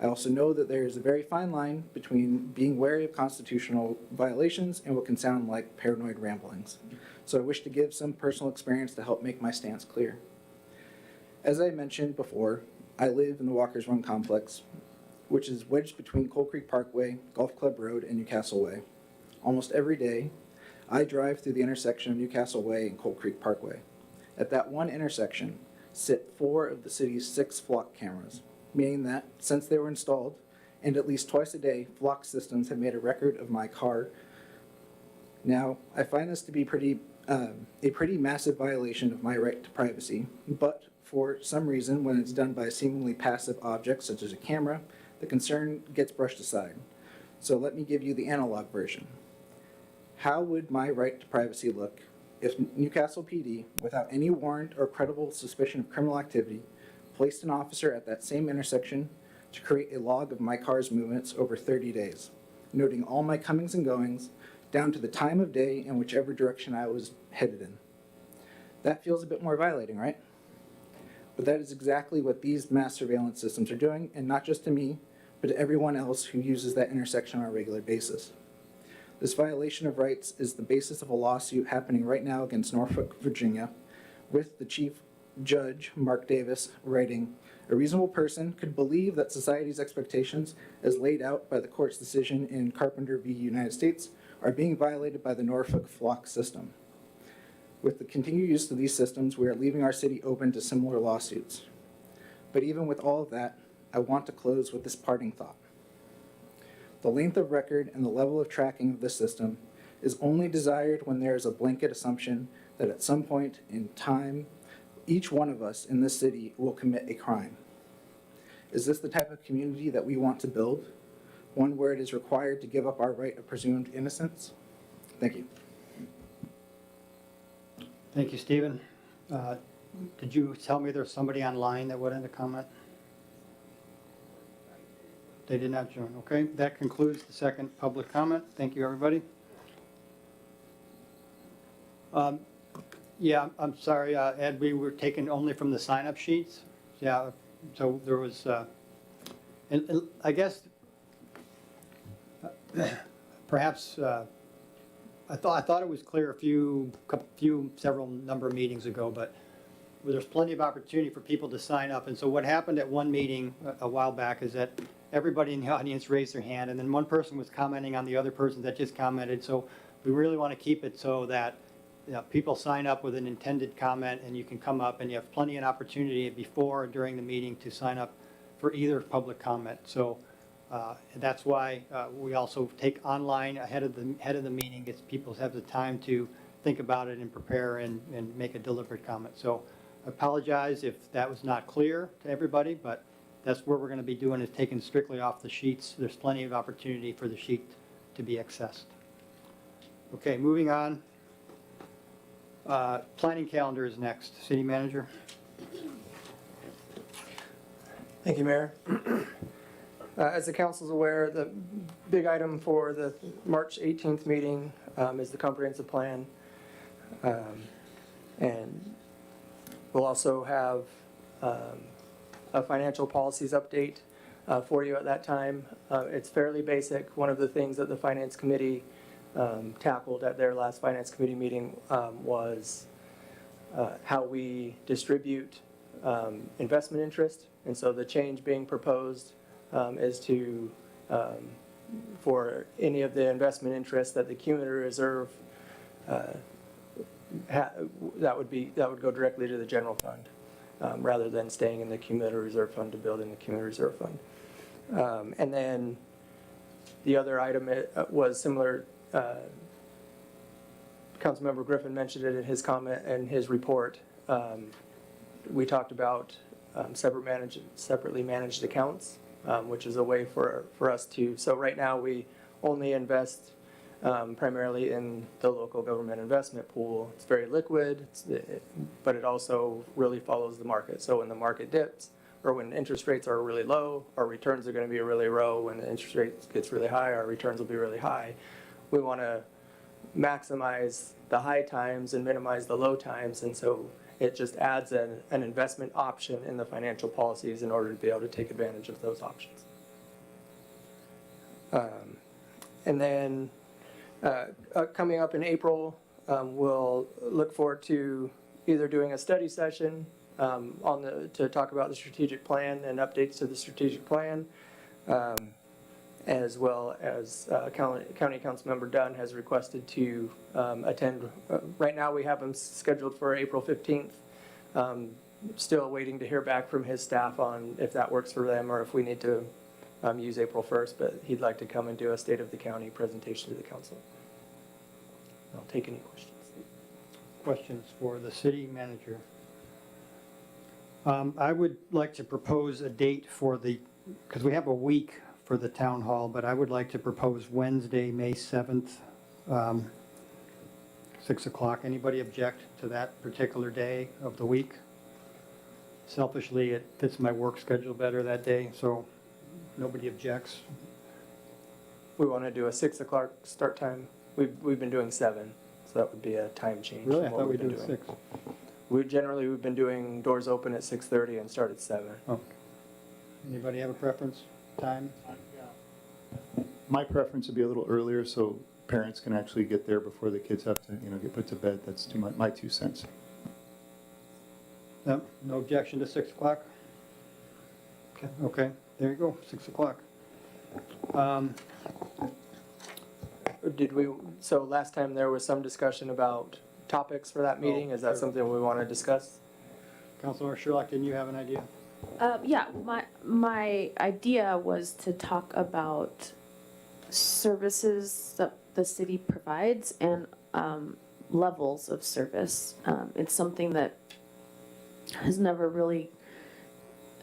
I also know that there is a very fine line between being wary of constitutional violations and what can sound like paranoid ramblings. So I wish to give some personal experience to help make my stance clear. As I mentioned before, I live in the Walker's Run complex, which is wedged between Coal Creek Parkway, Golf Club Road, and Newcastle Way. Almost every day, I drive through the intersection of Newcastle Way and Coal Creek Parkway. At that one intersection sit 4 of the city's 6 flock cameras, meaning that since they were installed, and at least twice a day, flock systems have made a record of my car. Now, I find this to be a pretty massive violation of my right to privacy, but for some reason, when it's done by a seemingly passive object, such as a camera, the concern gets brushed aside. So let me give you the analog version. How would my right to privacy look if Newcastle PD, without any warrant or credible suspicion of criminal activity, placed an officer at that same intersection to create a log of my car's movements over 30 days, noting all my comings and goings, down to the time of day and whichever direction I was headed in? That feels a bit more violating, right? But that is exactly what these mass surveillance systems are doing, and not just to me, but to everyone else who uses that intersection on a regular basis. This violation of rights is the basis of a lawsuit happening right now against Norfolk, Virginia, with the Chief Judge, Mark Davis, writing, "A reasonable person could believe that society's expectations, as laid out by the court's decision in Carpenter v. United States, are being violated by the Norfolk flock system. With the continued use of these systems, we are leaving our city open to similar lawsuits." But even with all of that, I want to close with this parting thought. The length of record and the level of tracking of this system is only desired when there is a blanket assumption that at some point in time, each one of us in this city will commit a crime. Is this the type of community that we want to build? One where it is required to give up our right of presumed innocence? Thank you. Thank you, Stephen. Did you tell me there's somebody online that wanted to comment? They did not join. Okay, that concludes the second public comment. Thank you, everybody. Yeah, I'm sorry, Ed, we were taken only from the sign-up sheets. Yeah, So there was, and I guess, perhaps, I thought it was clear several number of meetings ago, but there's plenty of opportunity for people to sign up. And so what happened at one meeting a while back is that everybody in the audience raised their hand, and then one person was commenting on the other person that just commented. So we really want to keep it so that, you know, people sign up with an intended comment, and you can come up, and you have plenty of opportunity before or during the meeting to sign up for either public comment. So that's why we also take online ahead of the meeting, as people have the time to think about it and prepare and make a deliberate comment. So I apologize if that was not clear to everybody, but that's what we're going to be doing, is taking strictly off the sheets. There's plenty of opportunity for the sheet to be accessed. Okay, moving on. Planning calendar is next. City Manager. Thank you, Mayor. As the council's aware, the big item for the March 18th meeting is the comprehensive plan. And we'll also have a financial policies update for you at that time. It's fairly basic. One of the things that the Finance Committee tackled at their last Finance Committee meeting was how we distribute investment interest. And so the change being proposed is to, for any of the investment interest that the cumulative reserve, that would go directly to the general fund, rather than staying in the cumulative reserve fund to build in the cumulative reserve fund. And then the other item was similar. Councilmember Griffin mentioned it in his comment and his report. We talked about separately managed accounts, which is a way for us to, so right now we only invest primarily in the local government investment pool. It's very liquid, but it also really follows the market. So when the market dips, or when interest rates are really low, our returns are going to be really low. When the interest rate gets really high, our returns will be really high. We want to maximize the high times and minimize the low times, and so it just adds an investment option in the financial policies in order to be able to take advantage of those options. And then coming up in April, we'll look forward to either doing a study session to talk about the strategic plan and updates to the strategic plan, as well as County Councilmember Dunn has requested to attend. Right now we have him scheduled for April 15th. Still waiting to hear back from his staff on if that works for them or if we need to use April 1st, but he'd like to come and do a State of the County presentation to the council. I'll take any questions. Questions for the City Manager? I would like to propose a date for because we have a week for the town hall, but I would like to propose Wednesday, May 7th, 6 o'clock. Anybody object to that particular day of the week? Selfishly, it fits my work schedule better that day, so nobody objects. We want to do a 6 o'clock start time. We've been doing 7, so that would be a time change. Really? I from what thought we we've did been 6. We've been doing doors open at 6:30 and start at 7. Oh. Anybody have a preference, time? My preference would be a little earlier so parents can actually get there before the kids have to, get put to bed. That's my 2 cents. No objection to 6 o'clock? Okay, there you go, 6 o'clock. So last time there was some discussion about topics for that meeting. Is that something we want to discuss? Councilor Sherlock, didn't you have an idea? Yeah, my idea was to talk about services that the city provides and levels of service. It's something that has never really,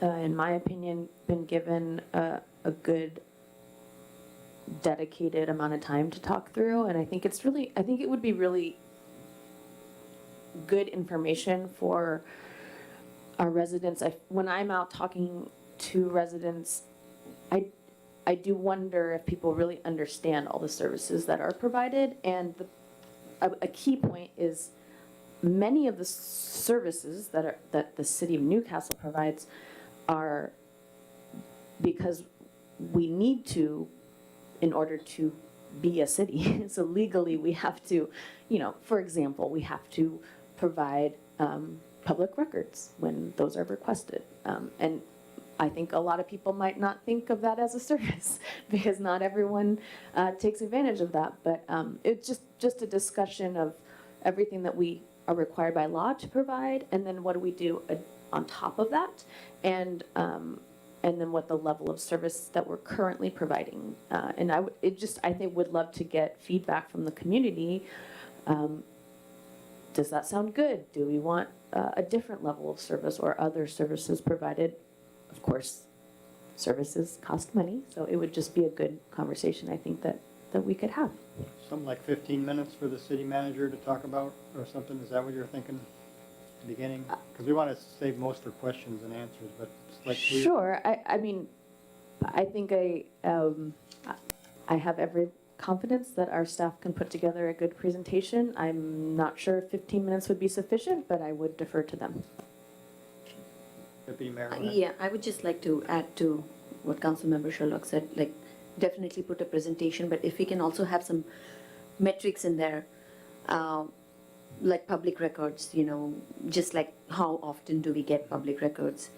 in my opinion, been given a good dedicated amount of time to talk through, and I think it would be really good information for our residents. When I'm out talking to residents, I do wonder if people really understand all the services that are provided, and a key point is many of the services that the city of Newcastle provides are, because we need to, in order to be a city. So legally, we have to, for example, we have to provide public records when those are requested. And I think a lot of people might not think of that as a service because not everyone takes advantage of that. But it's just a discussion of everything that we are required by law to provide, and then what do we do on top of that, and then what the level of service that we're currently providing. And I think would love to get feedback from the community. Does that sound good? Do we want a different level of service or other services provided? Of course, services cost money, so it would just be a good conversation, I think, that we could have. Something like 15 minutes for the city manager to talk about or something, is that what you're thinking at the beginning? Because we want to save most for questions and answers, but it's like. Sure, I mean, I think I have every confidence that our staff can put together a good presentation. I'm not sure if 15 minutes would be sufficient, but I would defer to them. Deputy Mayor. Yeah, I would just like to add to what Councilmember Sherlock said, like definitely put a presentation, but if we can also have some metrics in there, like public records, just like how often do we get public records?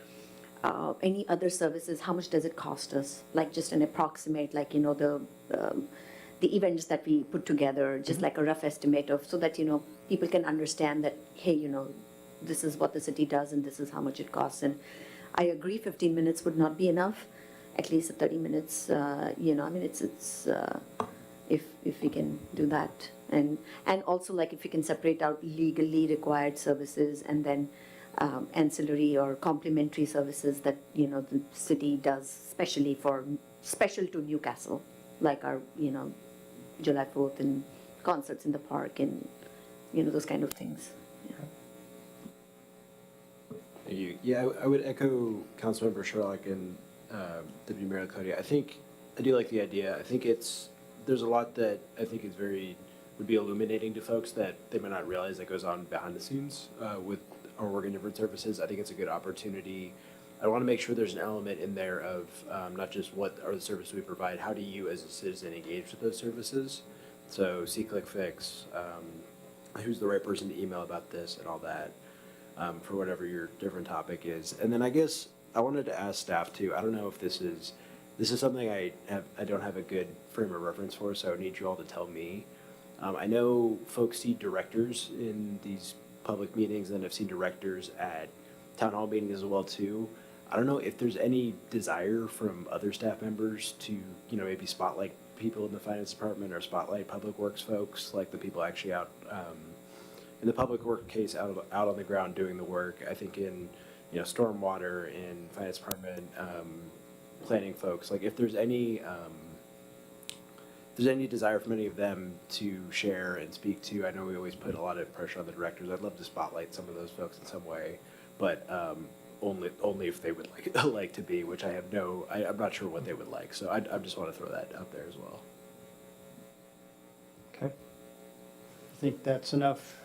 Any other services, how much does it cost us? Like just an approximate, like, the events that we put together, just like a rough estimate of, so that, people can understand that, hey, this is what the city does and this is how much it costs. And I agree 15 minutes would not be enough, at least 30 minutes, it's if we can do that. And also like if we can separate out legally required services and then ancillary or complementary services that, the city does special to Newcastle, like our, July 4th and concerts in the park and, those kind of things. Thank you. Yeah, I would echo Councilmember Sherlock and Deputy Mayor Lakota. I do like the idea. I think there's a lot that I think would be illuminating to folks that they might not realize that goes on behind the scenes with our work in different services. I think it's a good opportunity. I want to make sure there's an element in there of not just what are the services we provide, how do you as a citizen engage with those services? So see, click, fix, who's the right person to email about this and all that. For whatever your different topic is. And then I guess I wanted to ask staff too, I don't know if this is something I don't have a good frame of reference for, so I need you all to tell me. I know folks see directors in these public meetings and I've seen directors at town hall meetings as well too. I don't know if there's any desire from other staff members to, maybe spotlight people in the finance department or spotlight public works folks, like the people actually out in the public work case out on the ground doing the work. I think in stormwater, in finance department, planning folks, like if there's any desire from any of them to share and speak to. I know we always put a lot of pressure on the directors. I'd love to spotlight some of those folks in some way, but only if they would like to be, which I'm not sure what they would like. So I just want to throw that out there as well. Okay. I think that's enough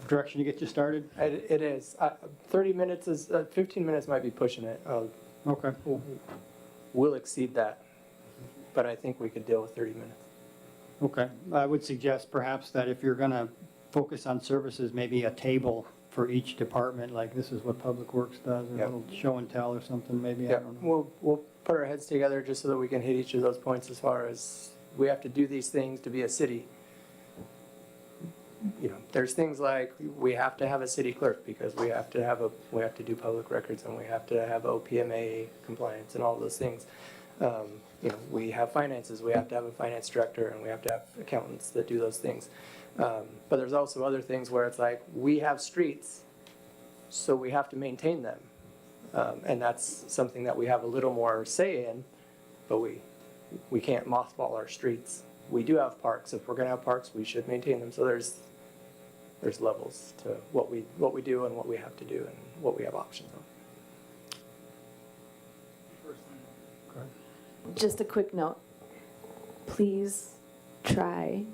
direction to get you started? It is. 30 minutes 15 minutes might be pushing it. Okay. We'll exceed that, but I think we could deal with 30 minutes. Okay. I would suggest perhaps that if you're going to focus on services, maybe a table for each department, like this is what Public Works does, or a little show and tell or something, maybe. I don't know. We'll put our heads together just so that we can hit each of those points as far as we have to do these things to be a city. There's things like we have to have a city clerk because we have to do public records and we have to have OPMA compliance and all those things. We have finances, we have to have a finance director and we have to have accountants that do those things. But there's also other things where it's like we have streets, so we have to maintain them. And that's something that we have a little more say in, but we can't mothball our streets. We do have parks. If we're going to have parks, we should maintain them. So there's levels to what we do and what we have to do and what we have options on. Just a quick note. Please try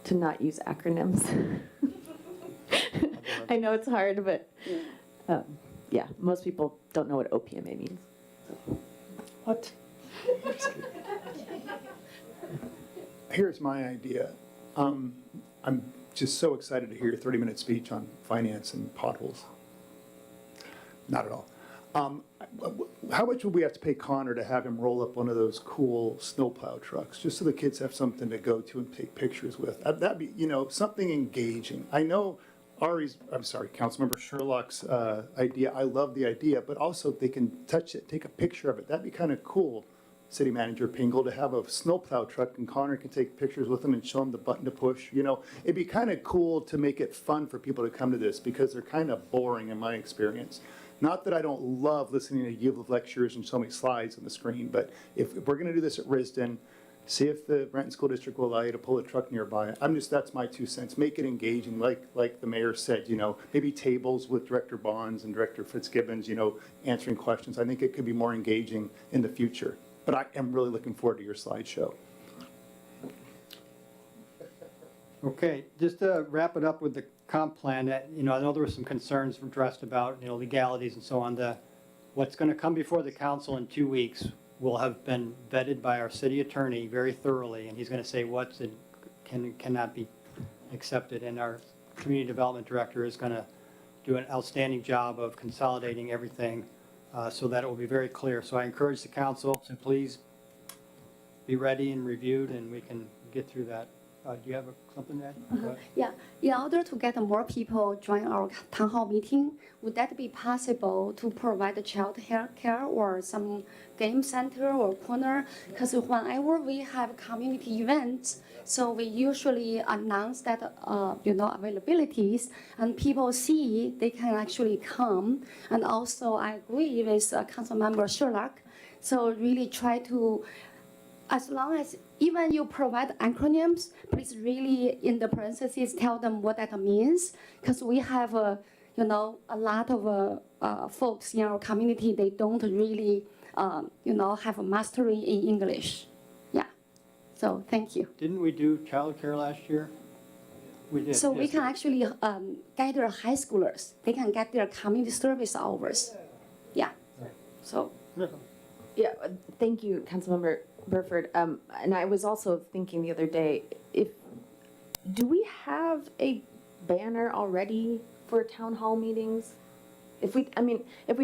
to not use acronyms. I know it's hard, but yeah, most people don't know what OPMA means. What? Here's my idea. I'm just so excited to hear your 30-minute speech on finance and potholes. Not at all. How much would we have to pay Connor to have him roll up one of those cool snowplow trucks, just so the kids have something to go to and take pictures with? That'd be, something engaging. I know Councilmember Sherlock's idea, I love the idea, but also if they can touch it, take a picture of it, that'd be kind of cool, City Manager Pingle, to have a snowplow truck and Connor can take pictures with them and show them the button to push. It'd be kind of cool to make it fun for people to come to this because they're kind of boring in my experience. Not that I don't love listening to you with lectures and so many slides on the screen, but if we're going to do this at Risden, see if the Renton School District will allow you to pull a truck nearby. That's my 2 cents. Make it engaging, like the mayor said, maybe tables with Director Bonds and Director Fitzgibbons, answering questions. I think it could be more engaging in the future. But I am really looking forward to your slideshow. Okay, just to wrap it up with the comp plan, I know there were some concerns addressed about, legalities and so on. What's going to come before the council in 2 weeks will have been vetted by our city attorney very thoroughly, and he's going to say what's cannot be accepted. And our community development director is going to do an outstanding job of consolidating everything so that it will be very clear. So I encourage the council to please be ready and reviewed, and we can get through that. Do you have something to add? Go ahead. Yeah, in order to get more people join our town hall meeting, would that be possible to provide child care or some game center or corner? Because whenever we have community events, so we usually announce that, availabilities, and people see they can actually come. And also, I agree with Councilmember Sherlock. So really try to, as long as even you provide acronyms, please really in the parentheses tell them what that means, because we have a lot of folks in our community, they don't really have a mastery in English. Yeah. So thank you. Didn't we do childcare last year? We did. So we yes. can actually gather high schoolers. They can get their community service hours. Yeah. So. Yeah, thank you, Councilmember Burford. And I was also thinking the other day, do we have a banner already for town hall meetings? If we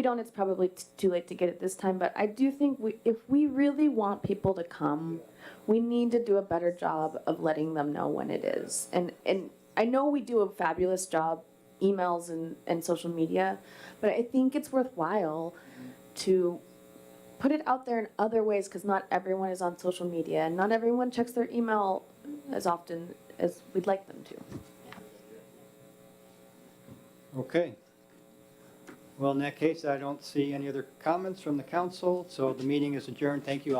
don't, it's probably too late to get it this time, but I do think if we really want people to come, we need to do a better job of letting them know when it is. And I know we do a fabulous job, emails and social media, but I think it's worthwhile to put it out there in other ways, because not everyone is on social media and not everyone checks their email as often as we'd like them to. Okay. Well, in that case, I don't see any other comments from the council, so the meeting is adjourned. Thank you all.